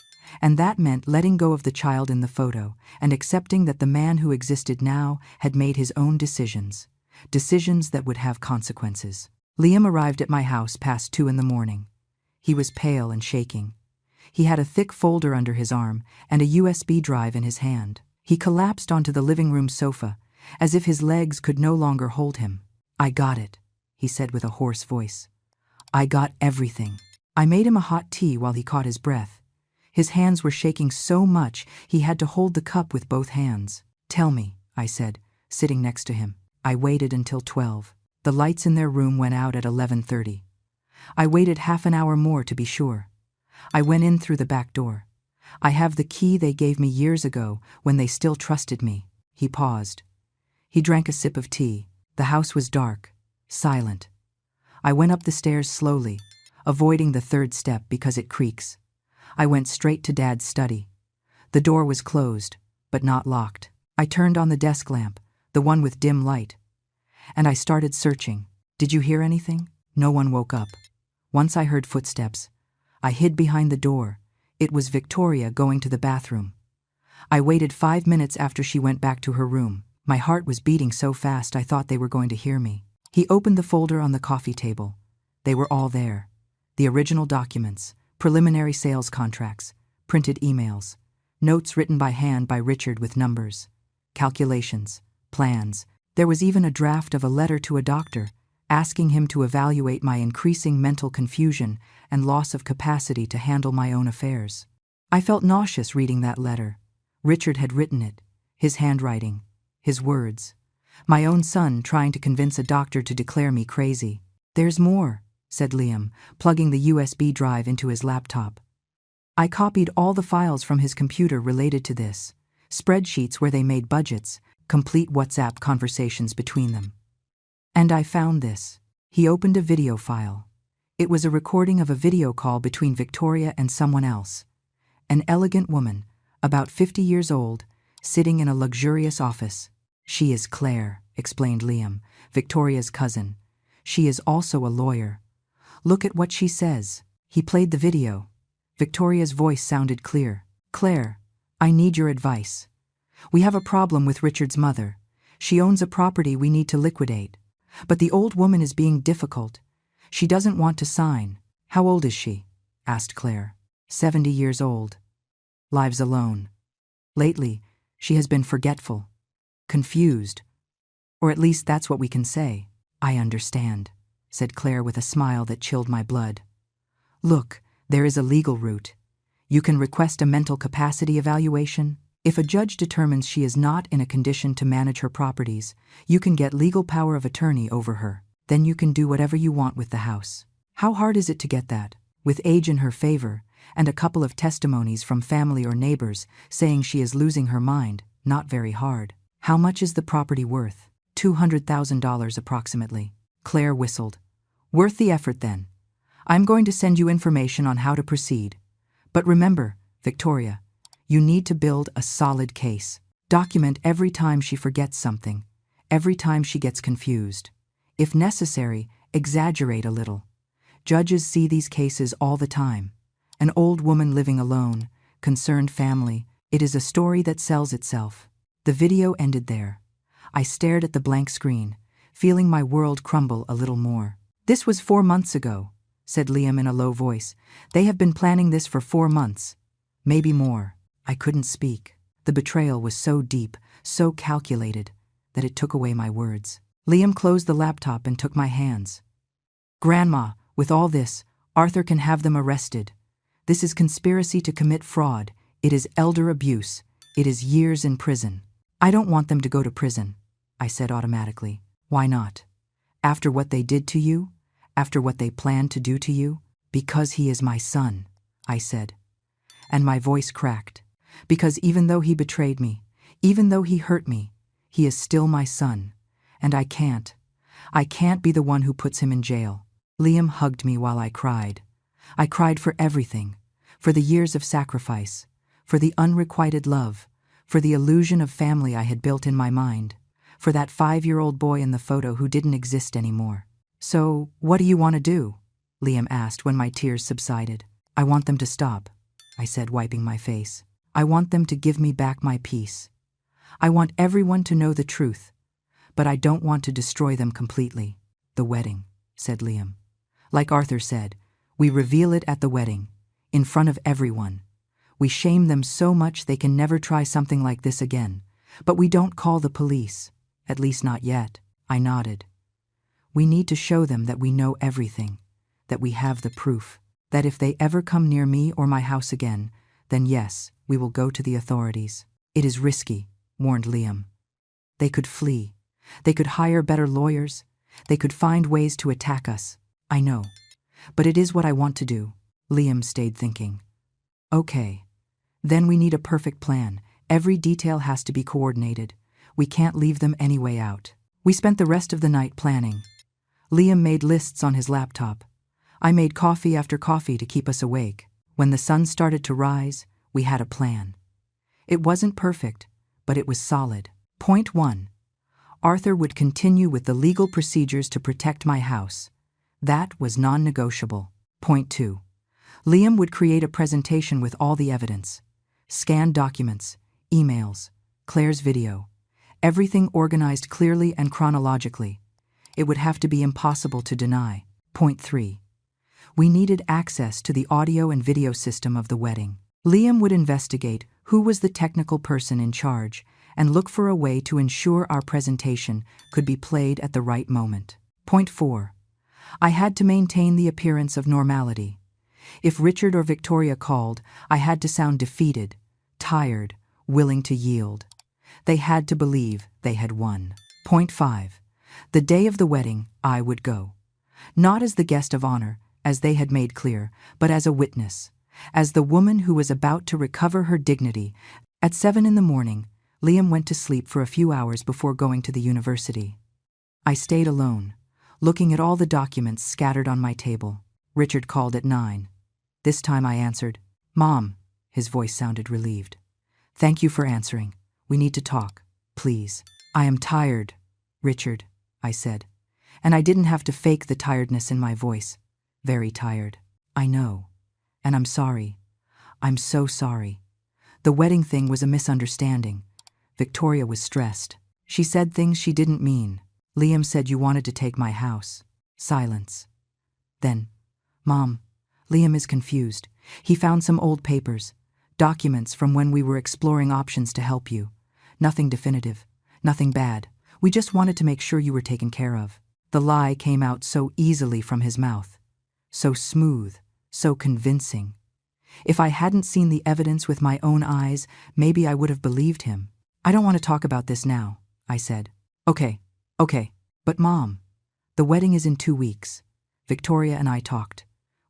And that meant letting go of the child in the photo and accepting that the man who existed now had made his own decisions. Decisions that would have consequences. Liam arrived at my house past 2 a.m. He was pale and shaking. He had a thick folder under his arm and a USB drive in his hand. He collapsed onto the living room sofa, as if his legs could no longer hold him. "I got it," he said with a hoarse voice. "I got everything." I made him a hot tea while he caught his breath. His hands were shaking so much he had to hold the cup with both hands. "Tell me," I said, sitting next to him. I waited until 12. The lights in their room went out at 11:30. I waited half an hour more to be sure. I went in through the back door. "I have the key they gave me years ago when they still trusted me." He paused. He drank a sip of tea. The house was dark, silent. I went up the stairs slowly, avoiding the 3rd step because it creaks. I went straight to Dad's study. The door was closed, but not locked. I turned on the desk lamp, the one with dim light, and I started searching. "Did you hear anything?" No one woke up. Once I heard footsteps. I hid behind the door. It was Victoria going to the bathroom. I waited 5 minutes after she went back to her room. My heart was beating so fast I thought they were going to hear me. He opened the folder on the coffee table. They were all there. The original documents, preliminary sales contracts, printed emails, notes written by hand by Richard with numbers, calculations, plans. There was even a draft of a letter to a doctor, asking him to evaluate my increasing mental confusion and loss of capacity to handle my own affairs. I felt nauseous reading that letter. Richard had written it, his handwriting, his words. My own son trying to convince a doctor to declare me crazy. "There's more," said Liam, plugging the USB drive into his laptop. I copied all the files from his computer related to this, spreadsheets where they made budgets, complete WhatsApp conversations between them. And I found this. He opened a video file. It was a recording of a video call between Victoria and someone else. An elegant woman, about 50 years old, sitting in a luxurious office. "She is Claire," explained Liam, Victoria's cousin. "She is also a lawyer. Look at what she says." He played the video. Victoria's voice sounded clear. "Claire, I need your advice. We have a problem with Richard's mother. She owns a property we need to liquidate. But the old woman is being difficult. She doesn't want to sign." "How old is she?" asked Claire. 70 years old. Lives alone. Lately, she has been forgetful, confused. Or at least that's what we can say. "I understand," said Claire with a smile that chilled my blood. "Look, there is a legal route. You can request a mental capacity evaluation. If a judge determines she is not in a condition to manage her properties, you can get legal power of attorney over her. Then you can do whatever you want with the house." How hard is it to get that? With age in her favor, and a couple of testimonies from family or neighbors saying she is losing her mind, not very hard. "How much is the property worth?" $200,000 approximately. Claire whistled. "Worth the effort then. I'm going to send you information on how to proceed. But remember, Victoria, you need to build a solid case. Document every time she forgets something, every time she gets confused. If necessary, exaggerate a little. Judges see these cases all the time. An old woman living alone, concerned family. It is a story that sells itself." The video ended there. I stared at the blank screen, feeling my world crumble a little more. "This was 4 months ago," said Liam in a low voice. "They have been planning this for 4 months. Maybe more." I couldn't speak. The betrayal was so deep, so calculated, that it took away my words. Liam closed the laptop and took my hands. "Grandma, with all this, Arthur can have them arrested. This is conspiracy to commit fraud. It is elder abuse. It is years in prison." "I don't want them to go to prison," I said automatically. "Why not?" After what they did to you? After what they planned to do to you? Because he is my son, I said. And my voice cracked. Because even though he betrayed me, even though he hurt me, he is still my son. And I can't be the one who puts him in jail. Liam hugged me while I cried. I cried for everything, for the years of sacrifice, for the unrequited love, for the illusion of family I had built in my mind, for that 5-year-old boy in the photo who didn't exist anymore. So, what do you want to do? Liam asked when my tears subsided. I want them to stop, I said, wiping my face. I want them to give me back my peace. I want everyone to know the truth, but I don't want to destroy them completely. The wedding, said Liam. Like Arthur said, we reveal it at the wedding, in front of everyone. We shame them so much they can never try something like this again. But we don't call the police, at least not yet. I nodded. We need to show them that we know everything, that we have the proof, that if they ever come near me or my house again, then yes, we will go to the authorities. It is risky, warned Liam. They could flee. They could hire better lawyers. They could find ways to attack us. I know. But it is what I want to do. Liam stayed thinking. Okay. Then we need a perfect plan. Every detail has to be coordinated. We can't leave them any way out. We spent the rest of the night planning. Liam made lists on his laptop. I made coffee after coffee to keep us awake. When the sun started to rise, we had a plan. It wasn't perfect, but it was solid. Point 1. Arthur would continue with the legal procedures to protect my house. That was non-negotiable. Point 2. Liam would create a presentation with all the evidence. Scanned documents, emails, Claire's video. Everything organized clearly and chronologically. It would have to be impossible to deny. Point 3. We needed access to the audio and video system of the wedding. Liam would investigate who was the technical person in charge and look for a way to ensure our presentation could be played at the right moment. Point 4. I had to maintain the appearance of normality. If Richard or Victoria called, I had to sound defeated, tired, willing to yield. They had to believe they had won. Point 5. The day of the wedding, I would go. Not as the guest of honor, as they had made clear, but as a witness, as the woman who was about to recover her dignity. At 7 in the morning, Liam went to sleep for a few hours before going to the university. I stayed alone, looking at all the documents scattered on my table. Richard called at 9. This time I answered. Mom, his voice sounded relieved. Thank you for answering. We need to talk, please. I am tired, Richard, I said. And I didn't have to fake the tiredness in my voice. Very tired. I know. And I'm sorry. I'm so sorry. The wedding thing was a misunderstanding. Victoria was stressed. She said things she didn't mean. Liam said you wanted to take my house. Silence. Then, Mom, Liam is confused. He found some old papers, documents from when we were exploring options to help you. Nothing definitive, nothing bad. We just wanted to make sure you were taken care of. The lie came out so easily from his mouth. So smooth, so convincing. If I hadn't seen the evidence with my own eyes, maybe I would have believed him. I don't want to talk about this now, I said. Okay. But Mom, the wedding is in 2 weeks. Victoria and I talked.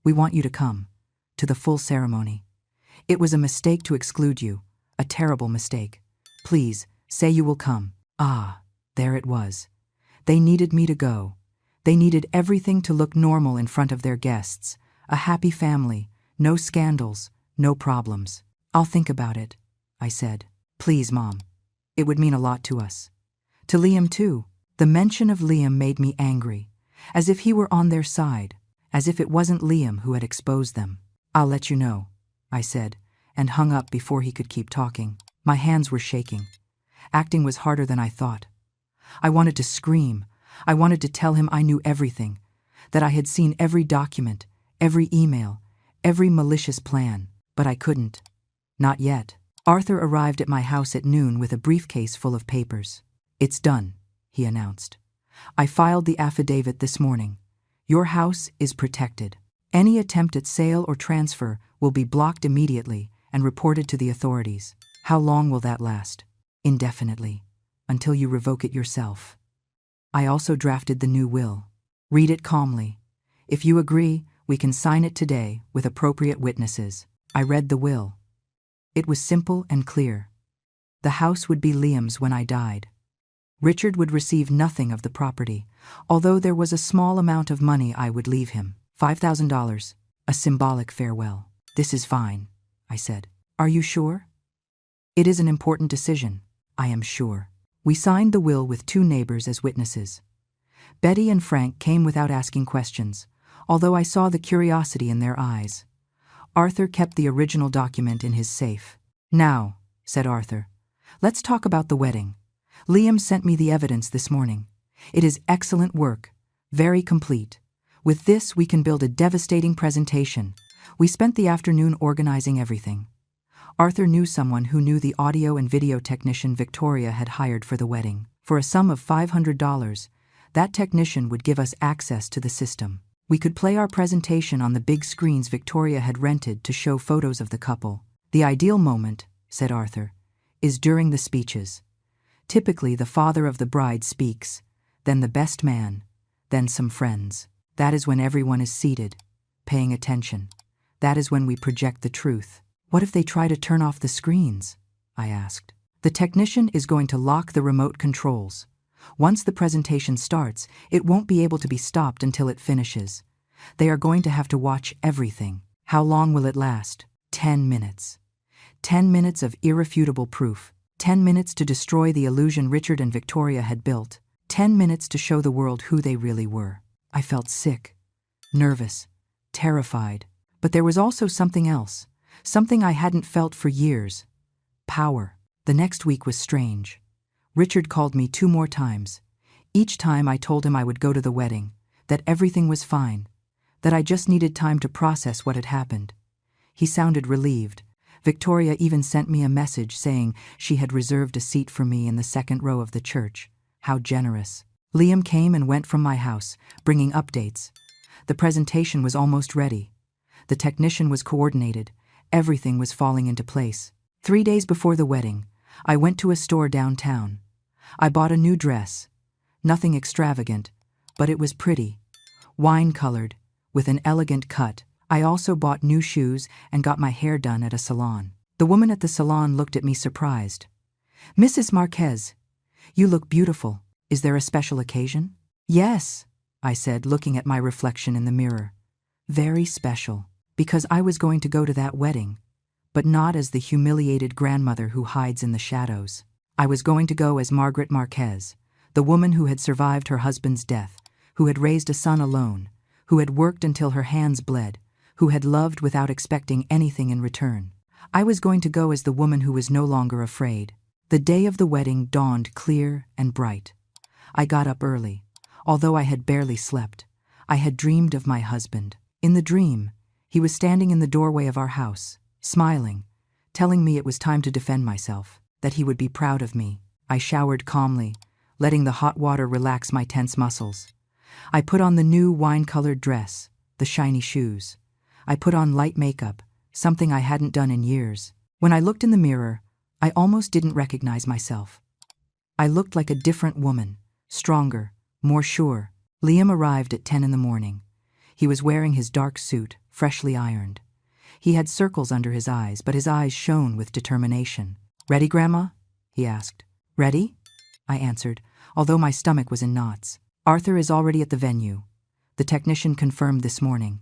We want you to come, to the full ceremony. It was a mistake to exclude you, a terrible mistake. Please, say you will come. Ah, there it was. They needed me to go. They needed everything to look normal in front of their guests. A happy family, no scandals, no problems. I'll think about it, I said. Please, Mom. It would mean a lot to us. To Liam, too. The mention of Liam made me angry, as if he were on their side, as if it wasn't Liam who had exposed them. I'll let you know, I said, and hung up before he could keep talking. My hands were shaking. Acting was harder than I thought. I wanted to scream. I wanted to tell him I knew everything, that I had seen every document, every email, every malicious plan, but I couldn't. Not yet. Arthur arrived at my house at noon with a briefcase full of papers. It's done, he announced. I filed the affidavit this morning. Your house is protected. Any attempt at sale or transfer will be blocked immediately and reported to the authorities. How long will that last? Indefinitely, until you revoke it yourself. I also drafted the new will. Read it calmly. If you agree, we can sign it today with appropriate witnesses. I read the will. It was simple and clear. The house would be Liam's when I died. Richard would receive nothing of the property, although there was a small amount of money I would leave him. $5,000, a symbolic farewell. This is fine, I said. Are you sure? It is an important decision. I am sure. We signed the will with 2 neighbors as witnesses. Betty and Frank came without asking questions, although I saw the curiosity in their eyes. Arthur kept the original document in his safe. Now, said Arthur, let's talk about the wedding. Liam sent me the evidence this morning. It is excellent work, very complete. With this, we can build a devastating presentation. We spent the afternoon organizing everything. Arthur knew someone who knew the audio and video technician Victoria had hired for the wedding. For a sum of $500, that technician would give us access to the system. We could play our presentation on the big screens Victoria had rented to show photos of the couple. The ideal moment, said Arthur, is during the speeches. Typically, the father of the bride speaks, then the best man, then some friends. That is when everyone is seated, paying attention. That is when we project the truth. What if they try to turn off the screens? I asked. The technician is going to lock the remote controls. Once the presentation starts, it won't be able to be stopped until it finishes. They are going to have to watch everything. How long will it last? 10 minutes. 10 minutes of irrefutable proof. 10 minutes to destroy the illusion Richard and Victoria had built. 10 minutes to show the world who they really were. I felt sick, nervous, terrified. But there was also something else. Something I hadn't felt for years. Power. The next week was strange. Richard called me 2 more times. Each time I told him I would go to the wedding, that everything was fine, that I just needed time to process what had happened. He sounded relieved. Victoria even sent me a message saying she had reserved a seat for me in the 2nd row of the church. How generous. Liam came and went from my house, bringing updates. The presentation was almost ready. The technician was coordinated. Everything was falling into place. 3 days before the wedding, I went to a store downtown. I bought a new dress. Nothing extravagant, but it was pretty. Wine-colored, with an elegant cut. I also bought new shoes and got my hair done at a salon. The woman at the salon looked at me surprised. "Mrs. Marquez, you look beautiful. Is there a special occasion?" "Yes," I said, looking at my reflection in the mirror. "Very special, because I was going to go to that wedding, but not as the humiliated grandmother who hides in the shadows. I was going to go as Margaret Marquez, the woman who had survived her husband's death, who had raised a son alone, who had worked until her hands bled, who had loved without expecting anything in return. I was going to go as the woman who was no longer afraid." The day of the wedding dawned clear and bright. I got up early. Although I had barely slept, I had dreamed of my husband. In the dream, he was standing in the doorway of our house, smiling, telling me it was time to defend myself, that he would be proud of me. I showered calmly, letting the hot water relax my tense muscles. I put on the new wine-colored dress, the shiny shoes. I put on light makeup, something I hadn't done in years. When I looked in the mirror, I almost didn't recognize myself. I looked like a different woman, stronger, more sure. Liam arrived at 10 in the morning. He was wearing his dark suit, freshly ironed. He had circles under his eyes, but his eyes shone with determination. "Ready, Grandma?" he asked. "Ready?" I answered, although my stomach was in knots. "Arthur is already at the venue. The technician confirmed this morning.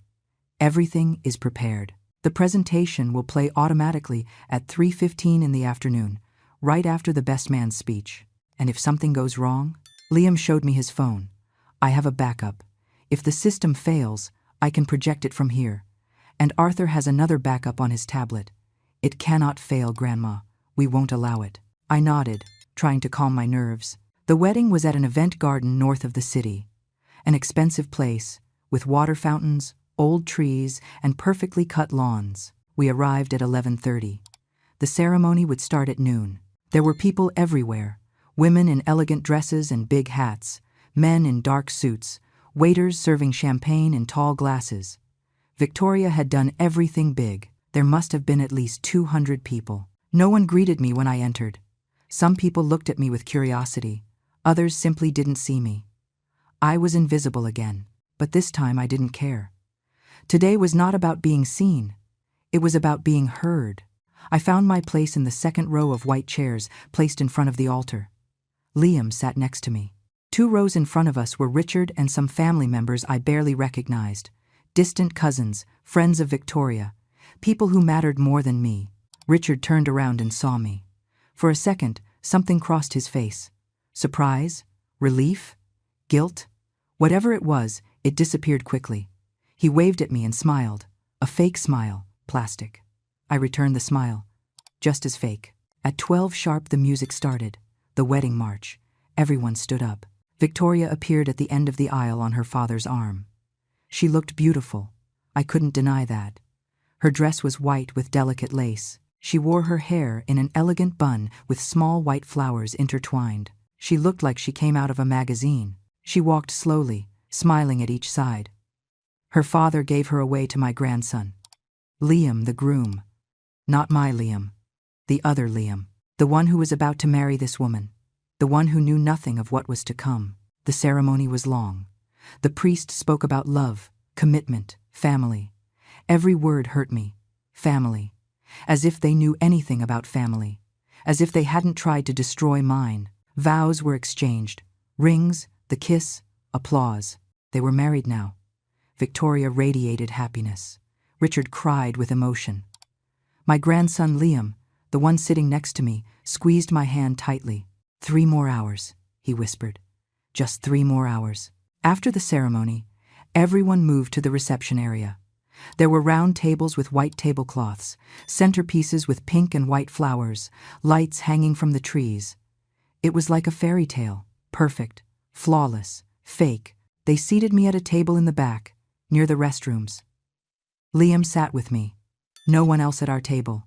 Everything is prepared. The presentation will play automatically at 3:15 in the afternoon, right after the best man's speech. And if something goes wrong?" Liam showed me his phone. "I have a backup. If the system fails, I can project it from here. And Arthur has another backup on his tablet. It cannot fail, Grandma. We won't allow it." I nodded, trying to calm my nerves. The wedding was at an event garden north of the city. An expensive place, with water fountains, old trees, and perfectly cut lawns. We arrived at 11:30. The ceremony would start at noon. There were people everywhere. Women in elegant dresses and big hats, men in dark suits, waiters serving champagne in tall glasses. Victoria had done everything big. There must have been at least 200 people. No one greeted me when I entered. Some people looked at me with curiosity. Others simply didn't see me. I was invisible again, but this time I didn't care. Today was not about being seen. It was about being heard. I found my place in the second row of white chairs placed in front of the altar. Liam sat next to me. 2 rows in front of us were Richard and some family members I barely recognized. Distant cousins, friends of Victoria, people who mattered more than me. Richard turned around and saw me. For a second, something crossed his face. Surprise? Relief? Guilt? Whatever it was, it disappeared quickly. He waved at me and smiled. A fake smile, plastic. I returned the smile. Just as fake. At 12 sharp the music started. The wedding march. Everyone stood up. Victoria appeared at the end of the aisle on her father's arm. She looked beautiful. I couldn't deny that. Her dress was white with delicate lace. She wore her hair in an elegant bun with small white flowers intertwined. She looked like she came out of a magazine. She walked slowly, smiling at each side. Her father gave her away to my grandson. Liam, the groom. Not my Liam. The other Liam. The one who was about to marry this woman. The one who knew nothing of what was to come. The ceremony was long. The priest spoke about love, commitment, family. Every word hurt me. Family. As if they knew anything about family. As if they hadn't tried to destroy mine. Vows were exchanged. Rings, the kiss, applause. They were married now. Victoria radiated happiness. Richard cried with emotion. My grandson Liam, the one sitting next to me, squeezed my hand tightly. 3 more hours, he whispered. Just 3 more hours. After the ceremony, everyone moved to the reception area. There were round tables with white tablecloths, centerpieces with pink and white flowers, lights hanging from the trees. It was like a fairy tale, perfect, flawless, fake. They seated me at a table in the back, near the restrooms. Liam sat with me. No one else at our table.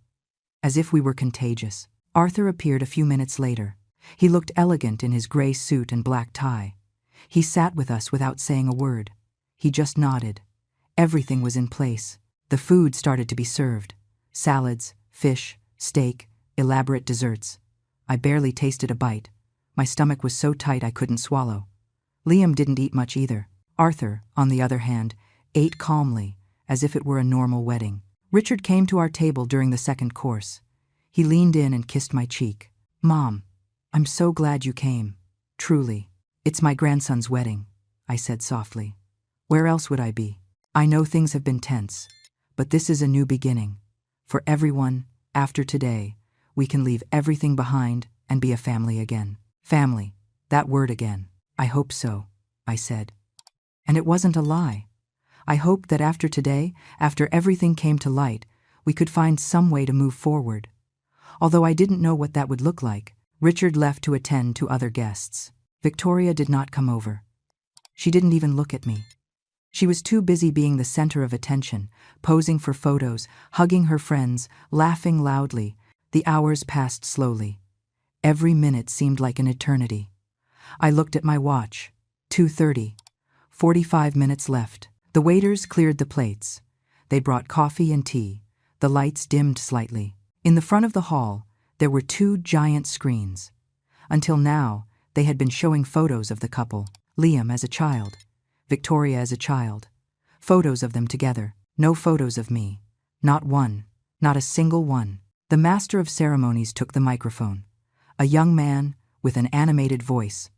As if we were contagious. Arthur appeared a few minutes later. He looked elegant in his gray suit and black tie. He sat with us without saying a word. He just nodded. Everything was in place. The food started to be served. Salads, fish, steak, elaborate desserts. I barely tasted a bite. My stomach was so tight I couldn't swallow. Liam didn't eat much either. Arthur, on the other hand, ate calmly, as if it were a normal wedding. Richard came to our table during the second course. He leaned in and kissed my cheek. Mom, I'm so glad you came. Truly. It's my grandson's wedding, I said softly. Where else would I be? I know things have been tense, but this is a new beginning. For everyone, after today, we can leave everything behind and be a family again. Family, that word again. I hope so, I said. And it wasn't a lie. I hoped that after today, after everything came to light, we could find some way to move forward. Although I didn't know what that would look like, Richard left to attend to other guests. Victoria did not come over. She didn't even look at me. She was too busy being the center of attention, posing for photos, hugging her friends, laughing loudly. The hours passed slowly. Every minute seemed like an eternity. I looked at my watch. 2:30. 45 minutes left. The waiters cleared the plates. They brought coffee and tea. The lights dimmed slightly. In the front of the hall, there were 2 giant screens. Until now, they had been showing photos of the couple. Liam as a child. Victoria as a child. Photos of them together. No photos of me. Not one. Not a single one. The master of ceremonies took the microphone. A young man with an animated voice.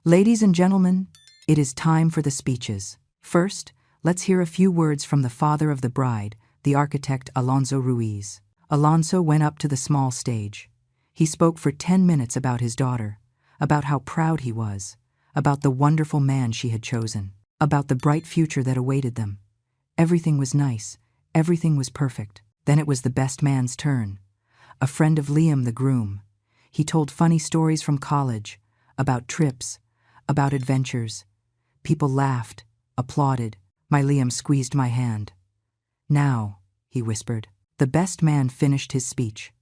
Ladies and gentlemen, it is time for the speeches. First, let's hear a few words from the father of the bride, the architect Alonso Ruiz. Alonso went up to the small stage. He spoke for 10 minutes about his daughter, about how proud he was, about the wonderful man she had chosen, about the bright future that awaited them. Everything was nice. Everything was perfect. Then it was the best man's turn. A friend of Liam, the groom. He told funny stories from college, about trips, about adventures. People laughed, applauded. My Liam squeezed my hand. Now, he whispered. The best man finished his speech.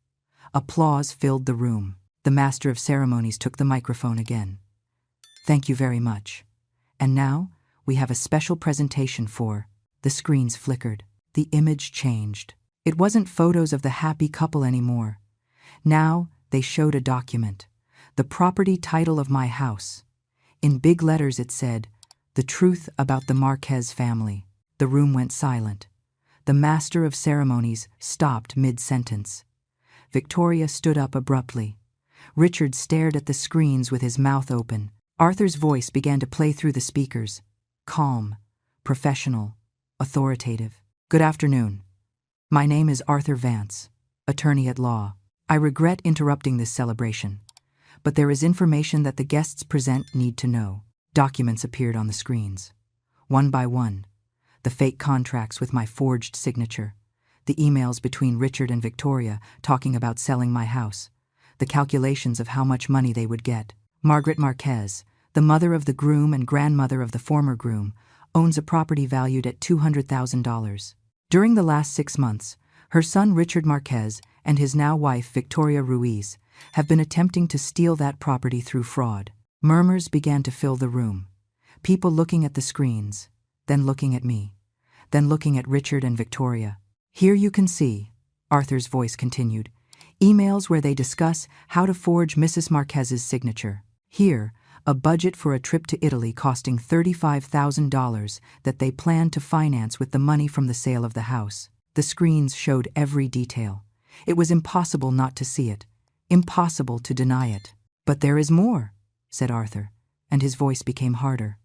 Applause filled the room. The master of ceremonies took the microphone again. Thank you very much. And now, we have a special presentation for... The screens flickered. The image changed. It wasn't photos of the happy couple anymore. Now, they showed a document. The property title of my house. In big letters it said, The truth about the Marquez family. The room went silent. The master of ceremonies stopped mid-sentence. Victoria stood up abruptly. Richard stared at the screens with his mouth open. Arthur's voice began to play through the speakers. Calm, professional, authoritative. Good afternoon. My name is Arthur Vance, attorney at law. I regret interrupting this celebration, but there is information that the guests present need to know. Documents appeared on the screens. One by one. The fake contracts with my forged signature. The emails between Richard and Victoria talking about selling my house. The calculations of how much money they would get. Margaret Marquez, the mother of the groom and grandmother of the former groom, owns a property valued at $200,000. During the last 6 months, her son Richard Marquez and his now wife Victoria Ruiz have been attempting to steal that property through fraud. Murmurs began to fill the room. People looking at the screens, then looking at me, then looking at Richard and Victoria. Here you can see, Arthur's voice continued, emails where they discuss how to forge Mrs. Marquez's signature. Here, a budget for a trip to Italy costing $35,000 that they planned to finance with the money from the sale of the house. The screens showed every detail. It was impossible not to see it, impossible to deny it. But there is more, said Arthur, and his voice became harder.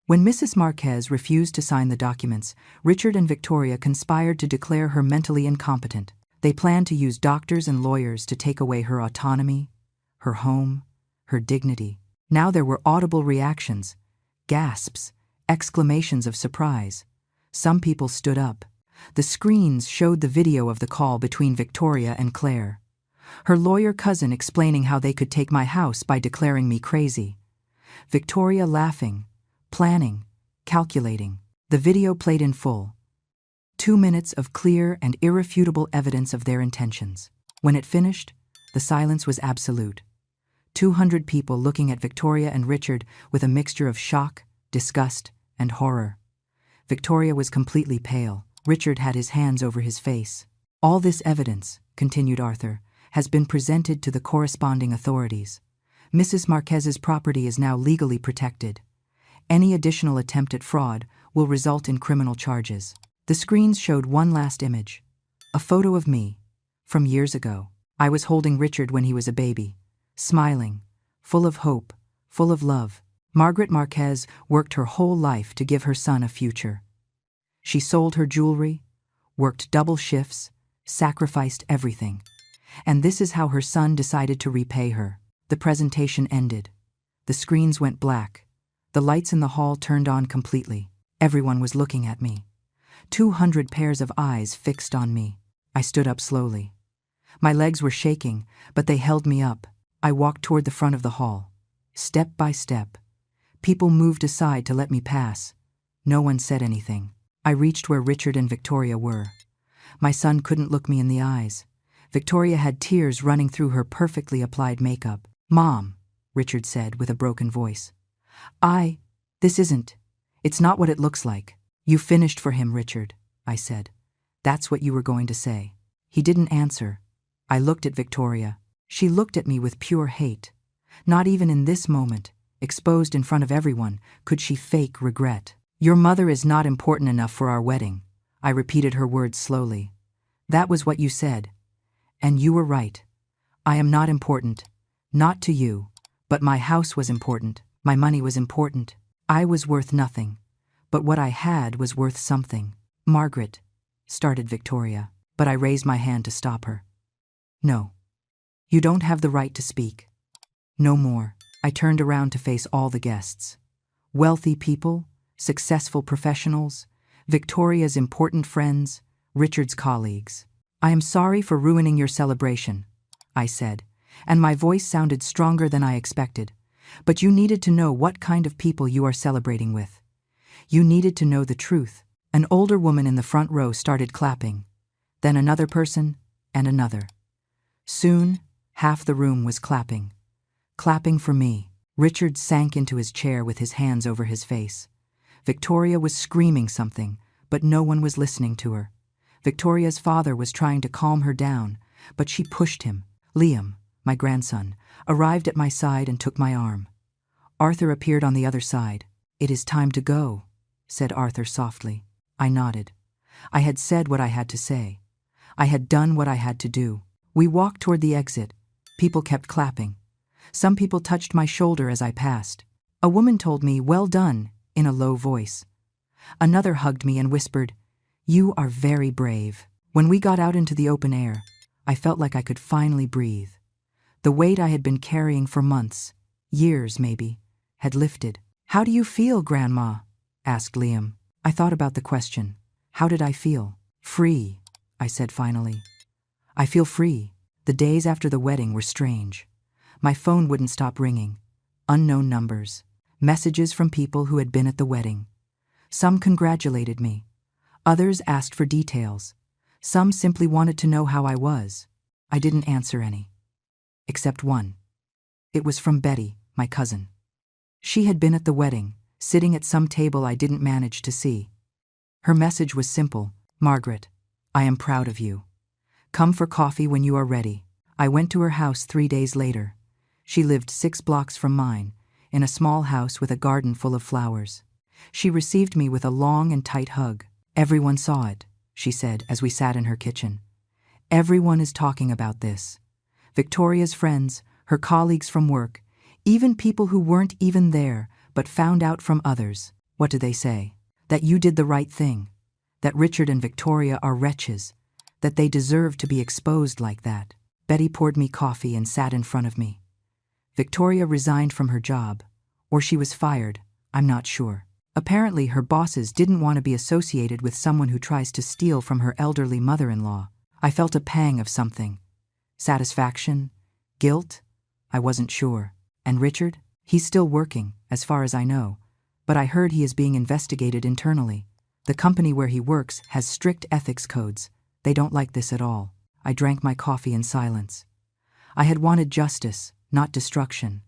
When Mrs. Marquez refused to sign the documents, Richard and Victoria conspired to declare her mentally incompetent. They planned to use doctors and lawyers to take away her autonomy, her home, her dignity. Now there were audible reactions, gasps, exclamations of surprise. Some people stood up. The screens showed the video of the call between Victoria and Claire. Her lawyer cousin explaining how they could take my house by declaring me crazy. Victoria laughing, planning, calculating. The video played in full. 2 minutes of clear and irrefutable evidence of their intentions. When it finished, the silence was absolute. 200 people looking at Victoria and Richard with a mixture of shock, disgust, and horror. Victoria was completely pale. Richard had his hands over his face. All this evidence, continued Arthur, has been presented to the corresponding authorities. Mrs. Marquez's property is now legally protected. Any additional attempt at fraud will result in criminal charges. The screens showed one last image. A photo of me, from years ago. I was holding Richard when he was a baby, smiling, full of hope, full of love. Margaret Marquez worked her whole life to give her son a future. She sold her jewelry, worked double shifts, sacrificed everything. And this is how her son decided to repay her. The presentation ended. The screens went black. The lights in the hall turned on completely. Everyone was looking at me. 200 pairs of eyes fixed on me. I stood up slowly. My legs were shaking, but they held me up. I walked toward the front of the hall. Step by step. People moved aside to let me pass. No one said anything. I reached where Richard and Victoria were. My son couldn't look me in the eyes. Victoria had tears running through her perfectly applied makeup. "Mom," Richard said with a broken voice. It's not what it looks like." "You finished for him, Richard," I said. "That's what you were going to say." He didn't answer. I looked at Victoria. She looked at me with pure hate. Not even in this moment, exposed in front of everyone, could she fake regret. "Your mother is not important enough for our wedding." I repeated her words slowly. "That was what you said. And you were right. I am not important. Not to you. But my house was important. My money was important. I was worth nothing. But what I had was worth something." "Margaret," started Victoria, but I raised my hand to stop her. "No. You don't have the right to speak. No more." I turned around to face all the guests. Wealthy people, successful professionals, Victoria's important friends, Richard's colleagues. "I am sorry for ruining your celebration," I said, and my voice sounded stronger than I expected. "But you needed to know what kind of people you are celebrating with. You needed to know the truth." An older woman in the front row started clapping, then another person, and another. Soon, half the room was clapping. Clapping for me. Richard sank into his chair with his hands over his face. Victoria was screaming something, but no one was listening to her. Victoria's father was trying to calm her down, but she pushed him. Liam, my grandson, arrived at my side and took my arm. Arthur appeared on the other side. "It is time to go," said Arthur softly. I nodded. I had said what I had to say. I had done what I had to do. We walked toward the exit. People kept clapping. Some people touched my shoulder as I passed. A woman told me, "Well done," in a low voice. Another hugged me and whispered, "You are very brave." When we got out into the open air, I felt like I could finally breathe. The weight I had been carrying for months, years maybe, had lifted. "How do you feel, Grandma?" asked Liam. I thought about the question. How did I feel? "Free," I said finally. "I feel free." The days after the wedding were strange. My phone wouldn't stop ringing. Unknown numbers. Messages from people who had been at the wedding. Some congratulated me. Others asked for details. Some simply wanted to know how I was. I didn't answer any. Except one. It was from Betty, my cousin. She had been at the wedding, sitting at some table I didn't manage to see. Her message was simple. "Margaret, I am proud of you. Come for coffee when you are ready." I went to her house 3 days later. She lived 6 blocks from mine, in a small house with a garden full of flowers. She received me with a long and tight hug. "Everyone saw it," she said as we sat in her kitchen. "Everyone is talking about this. Victoria's friends, her colleagues from work, even people who weren't even there but found out from others. What do they say? That you did the right thing. That Richard and Victoria are wretches. That they deserve to be exposed like that." Betty poured me coffee and sat in front of me. Victoria resigned from her job, or she was fired, I'm not sure. Apparently her bosses didn't want to be associated with someone who tries to steal from her elderly mother-in-law. I felt a pang of something. Satisfaction? Guilt? I wasn't sure. And Richard? He's still working, as far as I know, but I heard he is being investigated internally. The company where he works has strict ethics codes. They don't like this at all. I drank my coffee in silence. I had wanted justice, not destruction.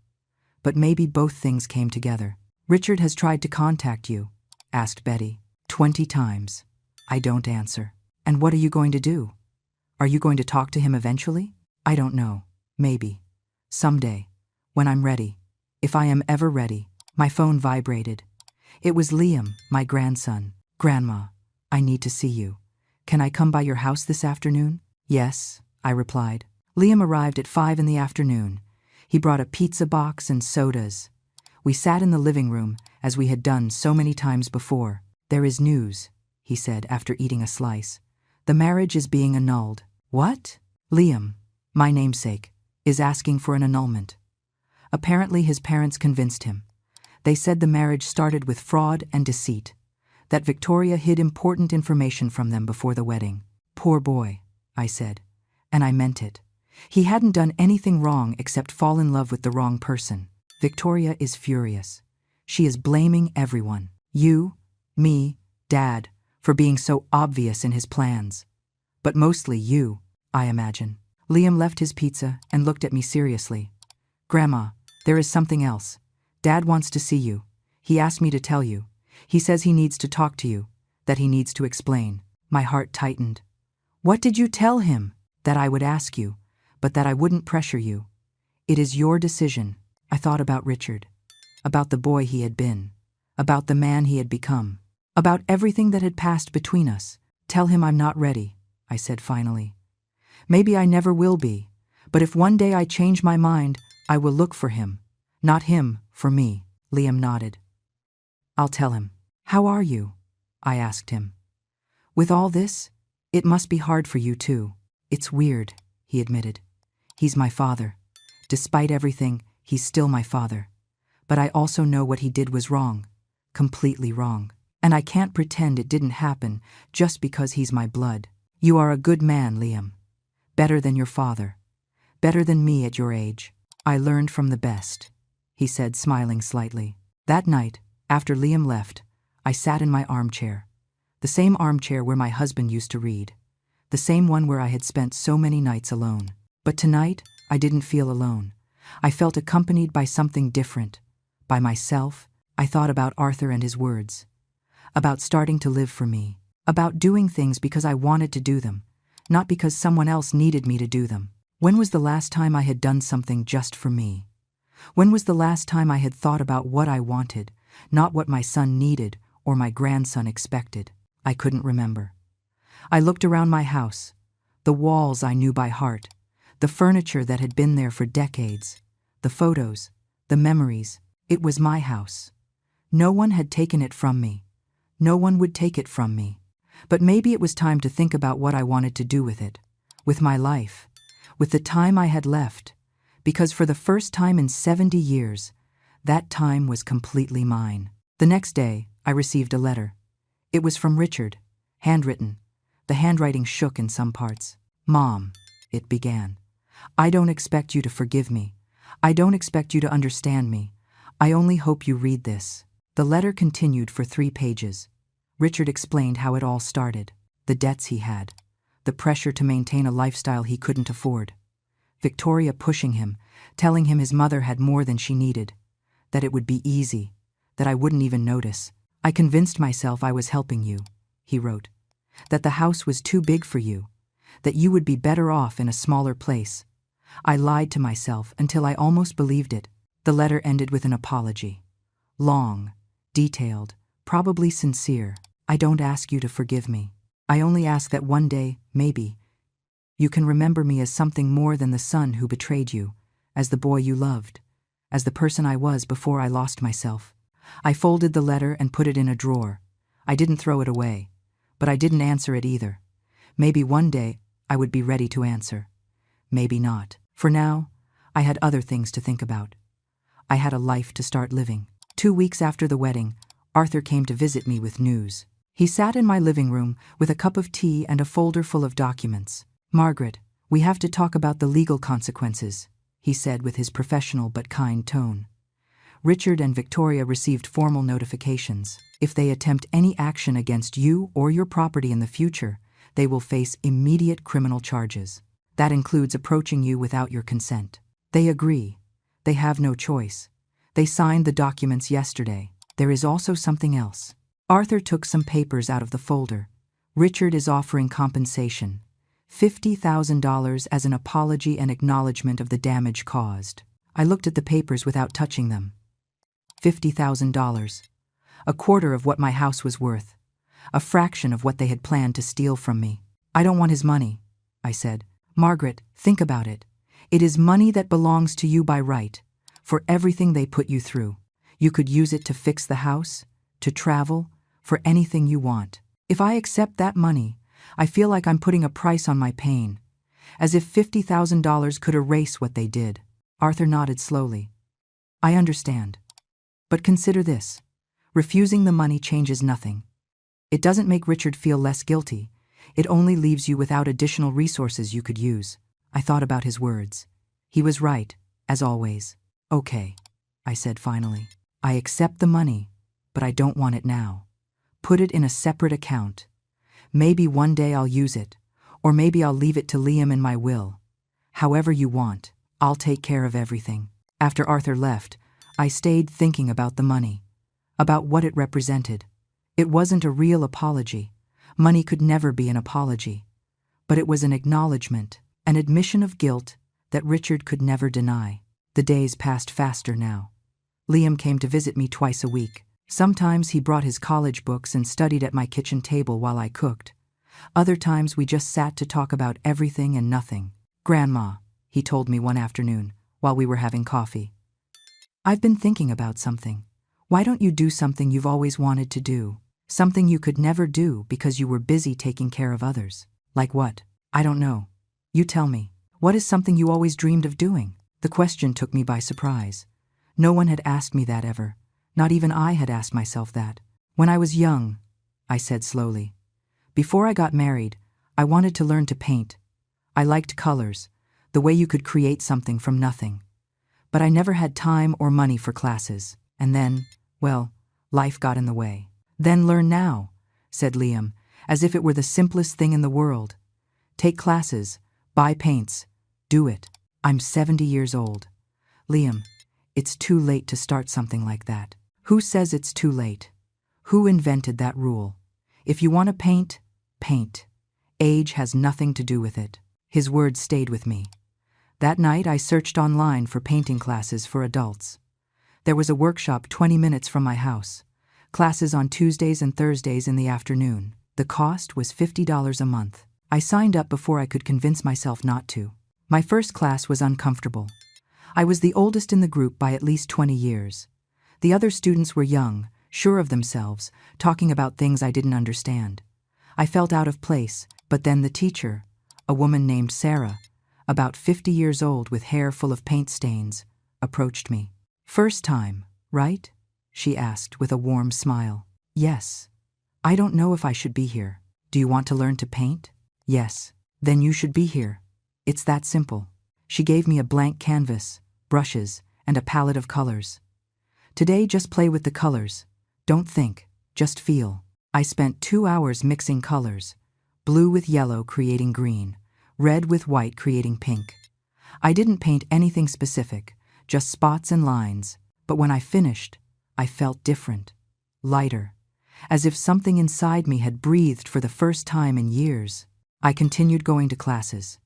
But maybe both things came together. "Richard has tried to contact you," asked Betty. 20 times. I don't answer. "And what are you going to do? Are you going to talk to him eventually?" "I don't know. Maybe. Someday. When I'm ready. If I am ever ready." My phone vibrated. It was Liam, my grandson. "Grandma, I need to see you. Can I come by your house this afternoon?" "Yes," I replied. Liam arrived at 5 in the afternoon. He brought a pizza box and sodas. We sat in the living room, as we had done so many times before. "There is news," he said after eating a slice. "The marriage is being annulled." "What?" "Liam, my namesake, is asking for an annulment." Apparently his parents convinced him. They said the marriage started with fraud and deceit, that Victoria hid important information from them before the wedding. "Poor boy," I said, and I meant it. He hadn't done anything wrong except fall in love with the wrong person. Victoria is furious. She is blaming everyone. You, me, Dad, for being so obvious in his plans. But mostly you, I imagine. Liam left his pizza and looked at me seriously. "Grandma, there is something else. Dad wants to see you. He asked me to tell you. He says he needs to talk to you, that he needs to explain." My heart tightened. "What did you tell him?" "That I would ask you, but that I wouldn't pressure you. It is your decision." I thought about Richard, about the boy he had been, about the man he had become, about everything that had passed between us. "Tell him I'm not ready," I said finally. "Maybe I never will be, but if one day I change my mind, I will look for him. Not him, for me." Liam nodded. "I'll tell him." "How are you?" I asked him. "With all this, it must be hard for you too." "It's weird," he admitted. "He's my father. Despite everything, he's still my father. But I also know what he did was wrong. Completely wrong. And I can't pretend it didn't happen just because he's my blood." "You are a good man, Liam. Better than your father. Better than me at your age. I learned from the best," he said, smiling slightly. That night, after Liam left, I sat in my armchair. The same armchair where my husband used to read. The same one where I had spent so many nights alone. But tonight, I didn't feel alone. I felt accompanied by something different. By myself. I thought about Arthur and his words. About starting to live for me. About doing things because I wanted to do them, not because someone else needed me to do them. When was the last time I had done something just for me? When was the last time I had thought about what I wanted, not what my son needed or my grandson expected. I couldn't remember. I looked around my house, the walls I knew by heart, the furniture that had been there for decades, the photos, the memories. It was my house. No one had taken it from me. No one would take it from me. But maybe it was time to think about what I wanted to do with it, with my life, with the time I had left, because for the first time in 70 years, that time was completely mine. The next day, I received a letter. It was from Richard, handwritten. The handwriting shook in some parts. "Mom," it began, "I don't expect you to forgive me. I don't expect you to understand me. I only hope you read this." The letter continued for 3 pages. Richard explained how it all started, the debts he had, the pressure to maintain a lifestyle he couldn't afford, Victoria pushing him, telling him his mother had more than she needed, that it would be easy, that I wouldn't even notice. "I convinced myself I was helping you," he wrote, "that the house was too big for you, that you would be better off in a smaller place. I lied to myself until I almost believed it." The letter ended with an apology. Long, detailed, probably sincere. "I don't ask you to forgive me. I only ask that one day, maybe, you can remember me as something more than the son who betrayed you, as the boy you loved, as the person I was before I lost myself." I folded the letter and put it in a drawer. I didn't throw it away, but I didn't answer it either. Maybe one day I would be ready to answer. Maybe not. For now, I had other things to think about. I had a life to start living. 2 weeks after the wedding, Arthur came to visit me with news. He sat in my living room with a cup of tea and a folder full of documents. "Margaret, we have to talk about the legal consequences," he said with his professional but kind tone. "Richard and Victoria received formal notifications. If they attempt any action against you or your property in the future, they will face immediate criminal charges. That includes approaching you without your consent. They agree. They have no choice. They signed the documents yesterday. There is also something else." Arthur took some papers out of the folder. "Richard is offering compensation, $50,000 as an apology and acknowledgement of the damage caused." I looked at the papers without touching them. $50,000. A quarter of what my house was worth. A fraction of what they had planned to steal from me. "I don't want his money," I said. "Margaret, think about it. It is money that belongs to you by right, for everything they put you through. You could use it to fix the house, to travel, for anything you want. If I accept that money, I feel like I'm putting a price on my pain, as if $50,000 could erase what they did." Arthur nodded slowly. "I understand. But consider this. Refusing the money changes nothing. It doesn't make Richard feel less guilty. It only leaves you without additional resources you could use." I thought about his words. He was right, as always. "Okay," I said finally. "I accept the money, but I don't want it now. Put it in a separate account. Maybe one day I'll use it, or maybe I'll leave it to Liam in my will. However you want, I'll take care of everything." After Arthur left, I stayed thinking about the money, about what it represented. It wasn't a real apology. Money could never be an apology. But it was an acknowledgement, an admission of guilt that Richard could never deny. The days passed faster now. Liam came to visit me twice a week. Sometimes he brought his college books and studied at my kitchen table while I cooked. Other times we just sat to talk about everything and nothing. "Grandma," he told me one afternoon while we were having coffee, "I've been thinking about something. Why don't you do something you've always wanted to do? Something you could never do because you were busy taking care of others." "Like what?" "I don't know. You tell me. What is something you always dreamed of doing?" The question took me by surprise. No one had asked me that ever. Not even I had asked myself that. "When I was young," I said slowly. "Before I got married, I wanted to learn to paint. I liked colors, the way you could create something from nothing. But I never had time or money for classes. And then, well, life got in the way." "Then learn now," said Liam, as if it were the simplest thing in the world. "Take classes, buy paints, do it." I'm 70 years old. Liam, it's too late to start something like that. Who says it's too late? Who invented that rule? If you want to paint, paint. Age has nothing to do with it. His words stayed with me. That night I searched online for painting classes for adults. There was a workshop 20 minutes from my house. Classes on Tuesdays and Thursdays in the afternoon. The cost was $50 a month. I signed up before I could convince myself not to. My first class was uncomfortable. I was the oldest in the group by at least 20 years. The other students were young, sure of themselves, talking about things I didn't understand. I felt out of place, but then the teacher, a woman named Sarah, about 50 years old with hair full of paint stains, approached me. "First time, right?" she asked with a warm smile. "Yes. I don't know if I should be here. Do you want to learn to paint?" "Yes." "Then you should be here. It's that simple." She gave me a blank canvas, brushes, and a palette of colors. "Today just play with the colors. Don't think, just feel." I spent 2 hours mixing colors, blue with yellow creating green, red with white creating pink. I didn't paint anything specific, just spots and lines, but when I finished, I felt different, lighter, as if something inside me had breathed for the first time in years. I continued going to classes.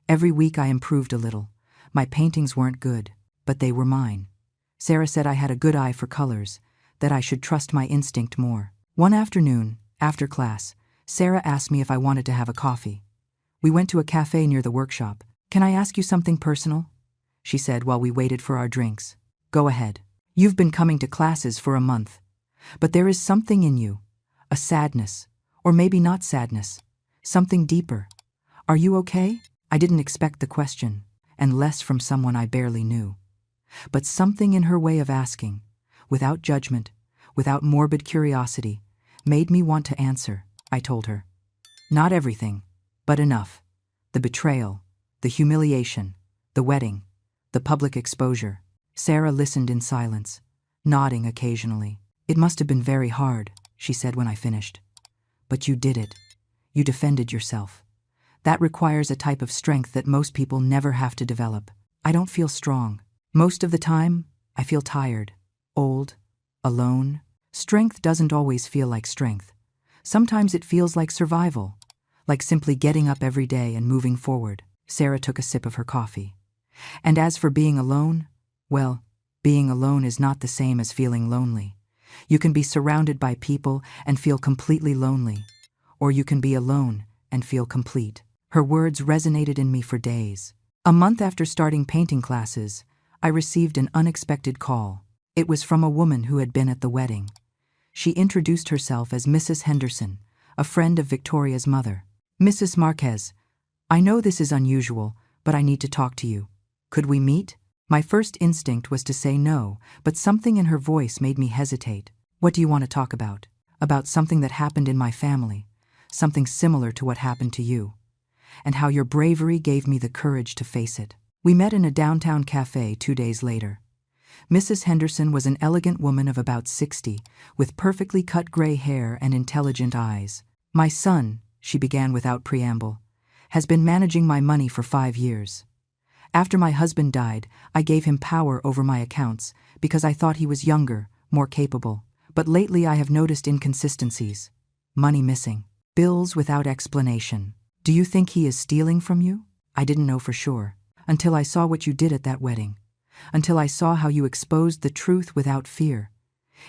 Every week I improved a little. My paintings weren't good, but they were mine. Sarah said I had a good eye for colors, that I should trust my instinct more. One afternoon, after class, Sarah asked me if I wanted to have a coffee. We went to a cafe near the workshop. "Can I ask you something personal?" she said while we waited for our drinks. "Go ahead. You've been coming to classes for a month, but there is something in you, a sadness, or maybe not sadness, something deeper. Are you okay?" I didn't expect the question, and less from someone I barely knew. But something in her way of asking, without judgment, without morbid curiosity, made me want to answer. I told her. Not everything, but enough. The betrayal, the humiliation, the wedding, the public exposure. Sarah listened in silence, nodding occasionally. "It must have been very hard," she said when I finished. "But you did it. You defended yourself. That requires a type of strength that most people never have to develop. I don't feel strong. Most of the time, I feel tired, old, alone. Strength doesn't always feel like strength. Sometimes it feels like survival, like simply getting up every day and moving forward." Sarah took a sip of her coffee. "And as for being alone, well, being alone is not the same as feeling lonely. You can be surrounded by people and feel completely lonely, or you can be alone and feel complete." Her words resonated in me for days. A month after starting painting classes, I received an unexpected call. It was from a woman who had been at the wedding. She introduced herself as Mrs. Henderson, a friend of Victoria's mother. "Mrs. Marquez, I know this is unusual, but I need to talk to you. Could we meet?" My first instinct was to say no, but something in her voice made me hesitate. "What do you want to talk about?" "About something that happened in my family, something similar to what happened to you, and how your bravery gave me the courage to face it." We met in a downtown cafe 2 days later. Mrs. Henderson was an elegant woman of about 60, with perfectly cut gray hair and intelligent eyes. "My son," she began without preamble, "has been managing my money for 5 years. After my husband died, I gave him power over my accounts because I thought he was younger, more capable. But lately I have noticed inconsistencies. Money missing. Bills without explanation. Do you think he is stealing from you?" I didn't know for sure, until I saw what you did at that wedding, until I saw how you exposed the truth without fear.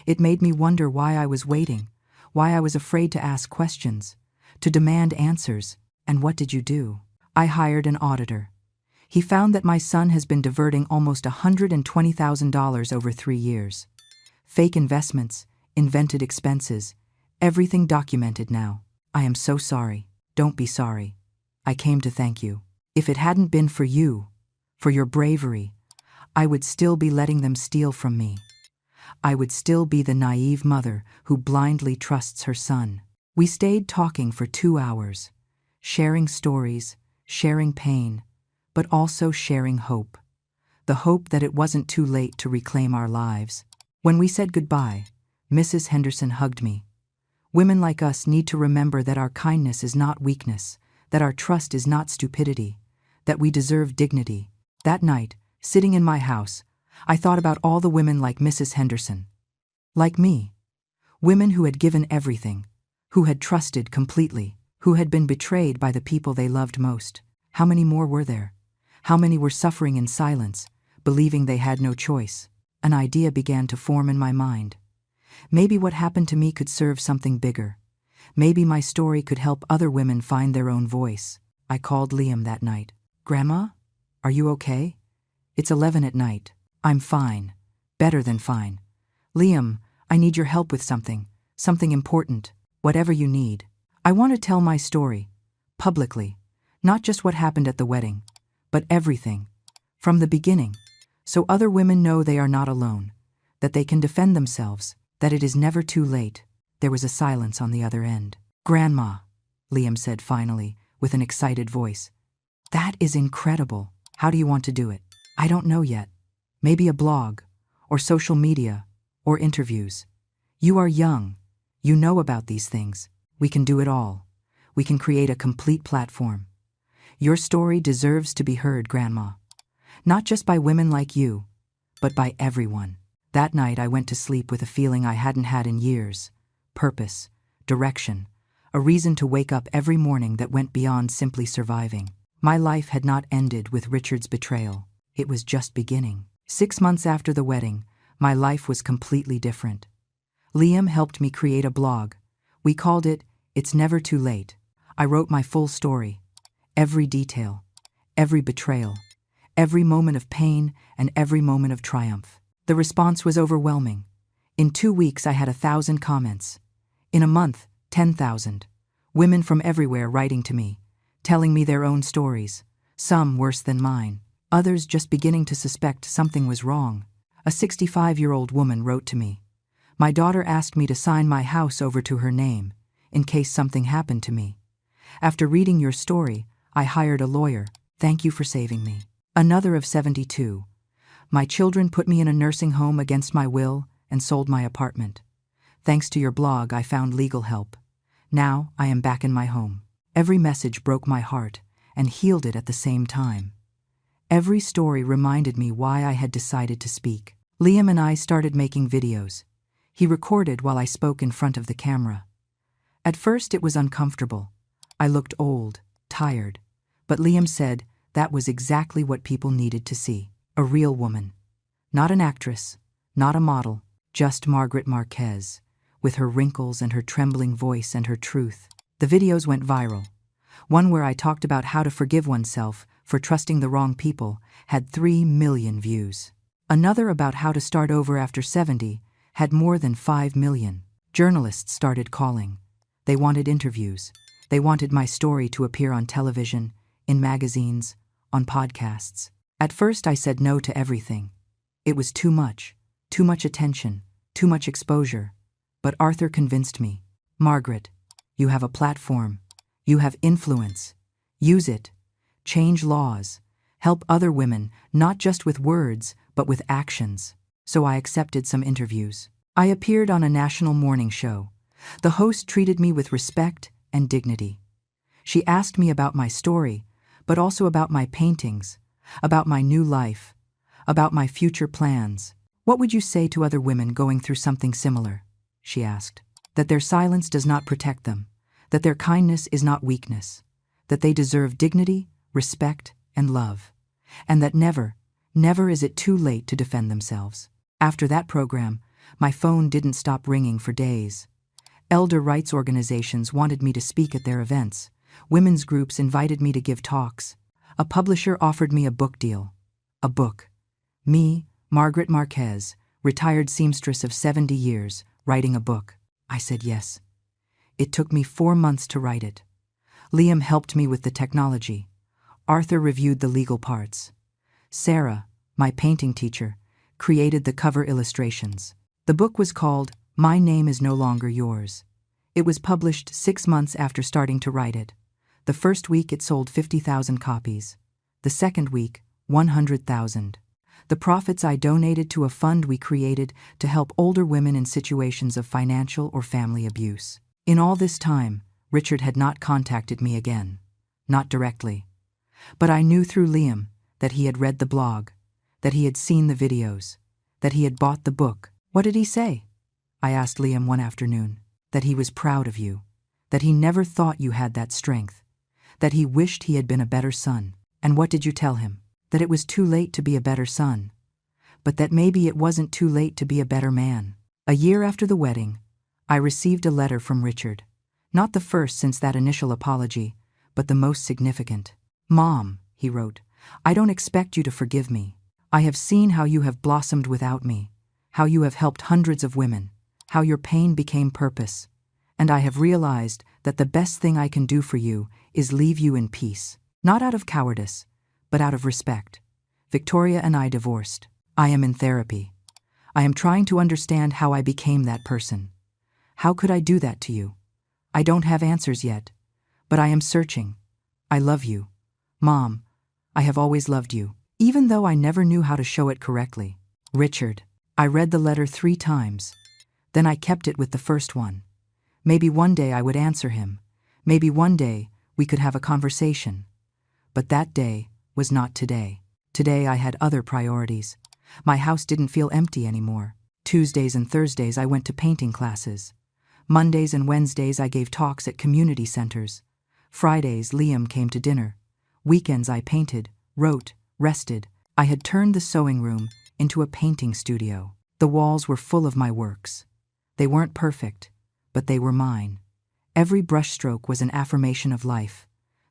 It made me wonder why I was waiting, why I was afraid to ask questions, to demand answers. "And what did you do?" "I hired an auditor. He found that my son has been diverting almost $120,000 over 3 years. Fake investments, invented expenses, everything documented now. I am so sorry." "Don't be sorry. I came to thank you. If it hadn't been for you, for your bravery, I would still be letting them steal from me. I would still be the naive mother who blindly trusts her son." We stayed talking for 2 hours, sharing stories, sharing pain, but also sharing hope. The hope that it wasn't too late to reclaim our lives. When we said goodbye, Mrs. Henderson hugged me. Women like us need to remember that our kindness is not weakness, that our trust is not stupidity, that we deserve dignity. That night, sitting in my house, I thought about all the women like Mrs. Henderson. Like me. Women who had given everything, who had trusted completely, who had been betrayed by the people they loved most. How many more were there? How many were suffering in silence, believing they had no choice? an idea began to form in my mind. Maybe what happened to me could serve something bigger. Maybe my story could help other women find their own voice. I called Liam that night. "Grandma, are you okay?" "It's 11 at night. I'm fine. Better than fine." "Liam, I need your help with something important, whatever you need. I want to tell my story, publicly, not just what happened at the wedding, but everything, from the beginning, so other women know they are not alone, that they can defend themselves, that it is never too late." There was a silence on the other end. "Grandma," Liam said finally, with an excited voice. "That is incredible. How do you want to do it?" "I don't know yet. Maybe a blog, or social media, or interviews. You are young. You know about these things. We can do it all. We can create a complete platform. Your story deserves to be heard, Grandma. Not just by women like you, but by everyone." That night I went to sleep with a feeling I hadn't had in years. Purpose, direction, a reason to wake up every morning that went beyond simply surviving. My life had not ended with Richard's betrayal. It was just beginning. 6 months after the wedding, my life was completely different. Liam helped me create a blog. We called it "It's Never Too Late." I wrote my full story, every detail, every betrayal, every moment of pain, and every moment of triumph. The response was overwhelming. In 2 weeks I had 1,000 comments. In a month, 10,000. Women from everywhere writing to me, telling me their own stories, some worse than mine, others just beginning to suspect something was wrong. A 65-year-old woman wrote to me. "My daughter asked me to sign my house over to her name, in case something happened to me. After reading your story, I hired a lawyer. Thank you for saving me." Another of 72. "My children put me in a nursing home against my will and sold my apartment. Thanks to your blog, I found legal help. Now I am back in my home." Every message broke my heart and healed it at the same time. Every story reminded me why I had decided to speak. Liam and I started making videos. He recorded while I spoke in front of the camera. At first it was uncomfortable. I looked old, tired, but Liam said that was exactly what people needed to see. A real woman. Not an actress, not a model, just Margaret Marquez, with her wrinkles and her trembling voice and her truth. The videos went viral. One where I talked about how to forgive oneself for trusting the wrong people had 3 million views. Another about how to start over after 70 had more than 5 million. Journalists started calling. They wanted interviews. They wanted my story to appear on television, in magazines, on podcasts. At first I said no to everything. It was too much attention, too much exposure. But Arthur convinced me. "Margaret, you have a platform. You have influence. Use it. Change laws. Help other women, not just with words, but with actions." So I accepted some interviews. I appeared on a national morning show. The host treated me with respect and dignity. She asked me about my story, but also about my paintings, about my new life, about my future plans. "What would you say to other women going through something similar?" she asked. "That their silence does not protect them, that their kindness is not weakness, that they deserve dignity, respect, and love, and that never is it too late to defend themselves." After that program, my phone didn't stop ringing for days. Elder rights organizations wanted me to speak at their events. Women's groups invited me to give talks. A publisher offered me a book deal. A book. Me, Margaret Marquez, retired seamstress of 70 years, writing a book. I said yes. It took me 4 months to write it. Liam helped me with the technology. Arthur reviewed the legal parts. Sarah, my painting teacher, created the cover illustrations. The book was called My Name Is No Longer Yours. It was published 6 months after starting to write it. The first week it sold 50,000 copies. The second week, 100,000. The profits I donated to a fund we created to help older women in situations of financial or family abuse. In all this time, Richard had not contacted me again. Not directly. But I knew through Liam that he had read the blog, that he had seen the videos, that he had bought the book. "What did he say?" I asked Liam one afternoon. "That he was proud of you, that he never thought you had that strength, that he wished he had been a better son." "And what did you tell him?" "That it was too late to be a better son. but that maybe it wasn't too late to be a better man. A year after the wedding, I received a letter from Richard. Not the first since that initial apology, but the most significant. "Mom," he wrote, "I don't expect you to forgive me. I have seen how you have blossomed without me, how you have helped hundreds of women, how your pain became purpose, and I have realized that the best thing I can do for you is leave you in peace. Not out of cowardice, but out of respect. Victoria and I divorced. I am in therapy. I am trying to understand how I became that person. How could I do that to you? I don't have answers yet, but I am searching. I love you. Mom, I have always loved you, even though I never knew how to show it correctly. Richard." I read the letter 3 times. Then I kept it with the first one. Maybe one day I would answer him. Maybe one day we could have a conversation. But that day was not today. Today I had other priorities. My house didn't feel empty anymore. Tuesdays and Thursdays I went to painting classes. Mondays and Wednesdays I gave talks at community centers. Fridays Liam came to dinner. Weekends I painted, wrote, rested. I had turned the sewing room into a painting studio. The walls were full of my works. They weren't perfect, but they were mine. Every brushstroke was an affirmation of life,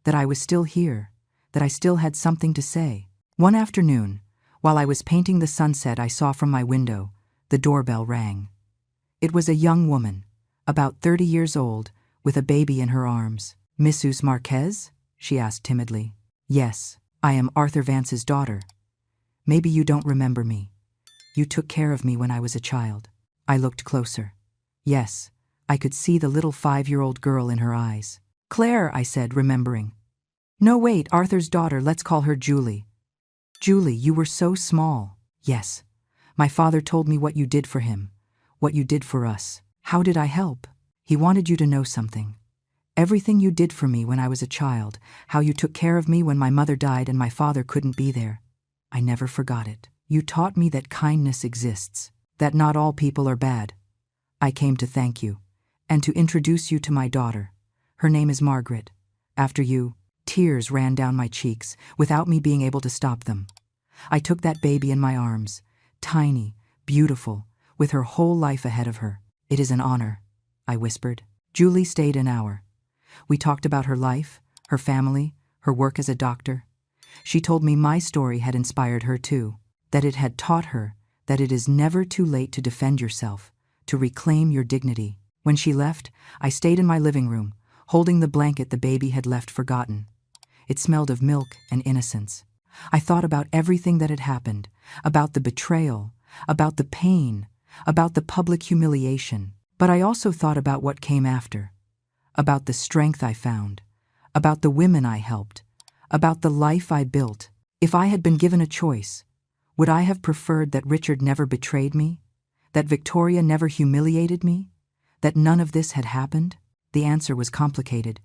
that I was still here, that I still had something to say. One afternoon, while I was painting the sunset I saw from my window, the doorbell rang. It was a young woman, about 30 years old, with a baby in her arms. "Mrs. Marquez?" she asked timidly. "Yes, I am Arthur Vance's daughter. Maybe you don't remember me. You took care of me when I was a child." I looked closer. Yes, I could see the little 5-year-old girl in her eyes. "Claire," I said, remembering. "No, wait, Arthur's daughter, let's call her Julie." "Julie, you were so small." "Yes. My father told me what you did for him, what you did for us." "How did I help?" "He wanted you to know something. Everything you did for me when I was a child, how you took care of me when my mother died and my father couldn't be there. I never forgot it. You taught me that kindness exists, that not all people are bad. I came to thank you, and to introduce you to my daughter. Her name is Margaret. After you." Tears ran down my cheeks, without me being able to stop them. I took that baby in my arms, tiny, beautiful, with her whole life ahead of her. "It is an honor," I whispered. Julie stayed an hour. We talked about her life, her family, her work as a doctor. She told me my story had inspired her too, that it had taught her that it is never too late to defend yourself, to reclaim your dignity. When she left, I stayed in my living room, holding the blanket the baby had left forgotten. It smelled of milk and innocence. I thought about everything that had happened, about the betrayal, about the pain, about the public humiliation. But I also thought about what came after, about the strength I found, about the women I helped, about the life I built. If I had been given a choice, would I have preferred that Richard never betrayed me? That Victoria never humiliated me? That none of this had happened? The answer was complicated,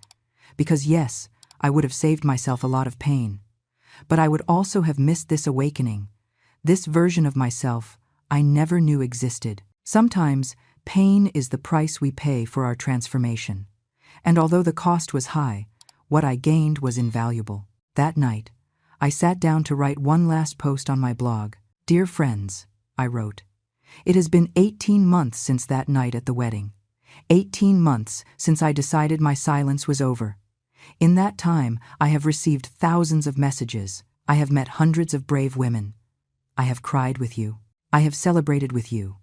because yes, I would have saved myself a lot of pain. But I would also have missed this awakening, this version of myself I never knew existed. Sometimes, pain is the price we pay for our transformation. And although the cost was high, what I gained was invaluable. That night, I sat down to write one last post on my blog. "Dear friends," I wrote, "it has been 18 months since that night at the wedding. 18 months since I decided my silence was over. In that time, I have received thousands of messages. I have met hundreds of brave women. I have cried with you. I have celebrated with you.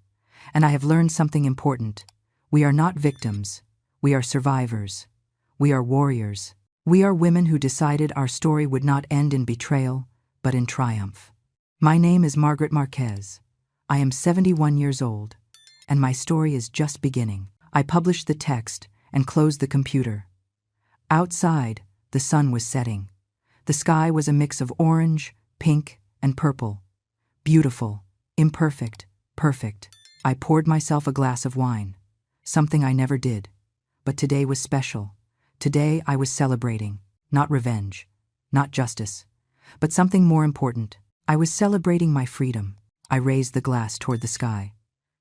And I have learned something important. We are not victims. We are survivors. We are warriors. We are women who decided our story would not end in betrayal, but in triumph. My name is Margaret Marquez. I am 71 years old, and my story is just beginning." I published the text and closed the computer. Outside, the sun was setting. The sky was a mix of orange, pink, and purple. Beautiful, imperfect, perfect. I poured myself a glass of wine, something I never did. But today was special. Today I was celebrating, not revenge, not justice, but something more important. I was celebrating my freedom. I raised the glass toward the sky,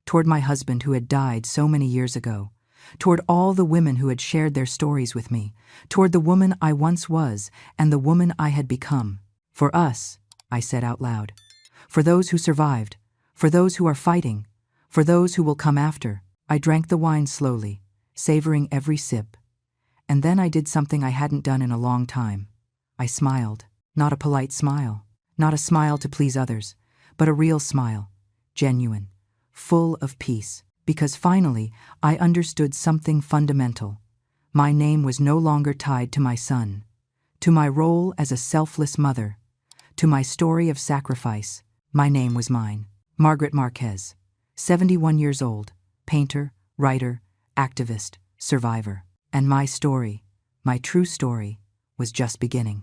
toward my husband who had died so many years ago, toward all the women who had shared their stories with me, toward the woman I once was and the woman I had become. "For us," I said out loud, "for those who survived, For those who are fighting, for those who will come after. I drank the wine slowly, savoring every sip. And then I did something I hadn't done in a long time. I smiled. Not a polite smile, not a smile to please others, but a real smile, genuine, full of peace, because finally I understood something fundamental. My name was no longer tied to my son, to my role as a selfless mother, to my story of sacrifice. My name was mine. Margaret Marquez, 71 years old, painter, writer, activist, survivor. And my story, my true story, was just beginning.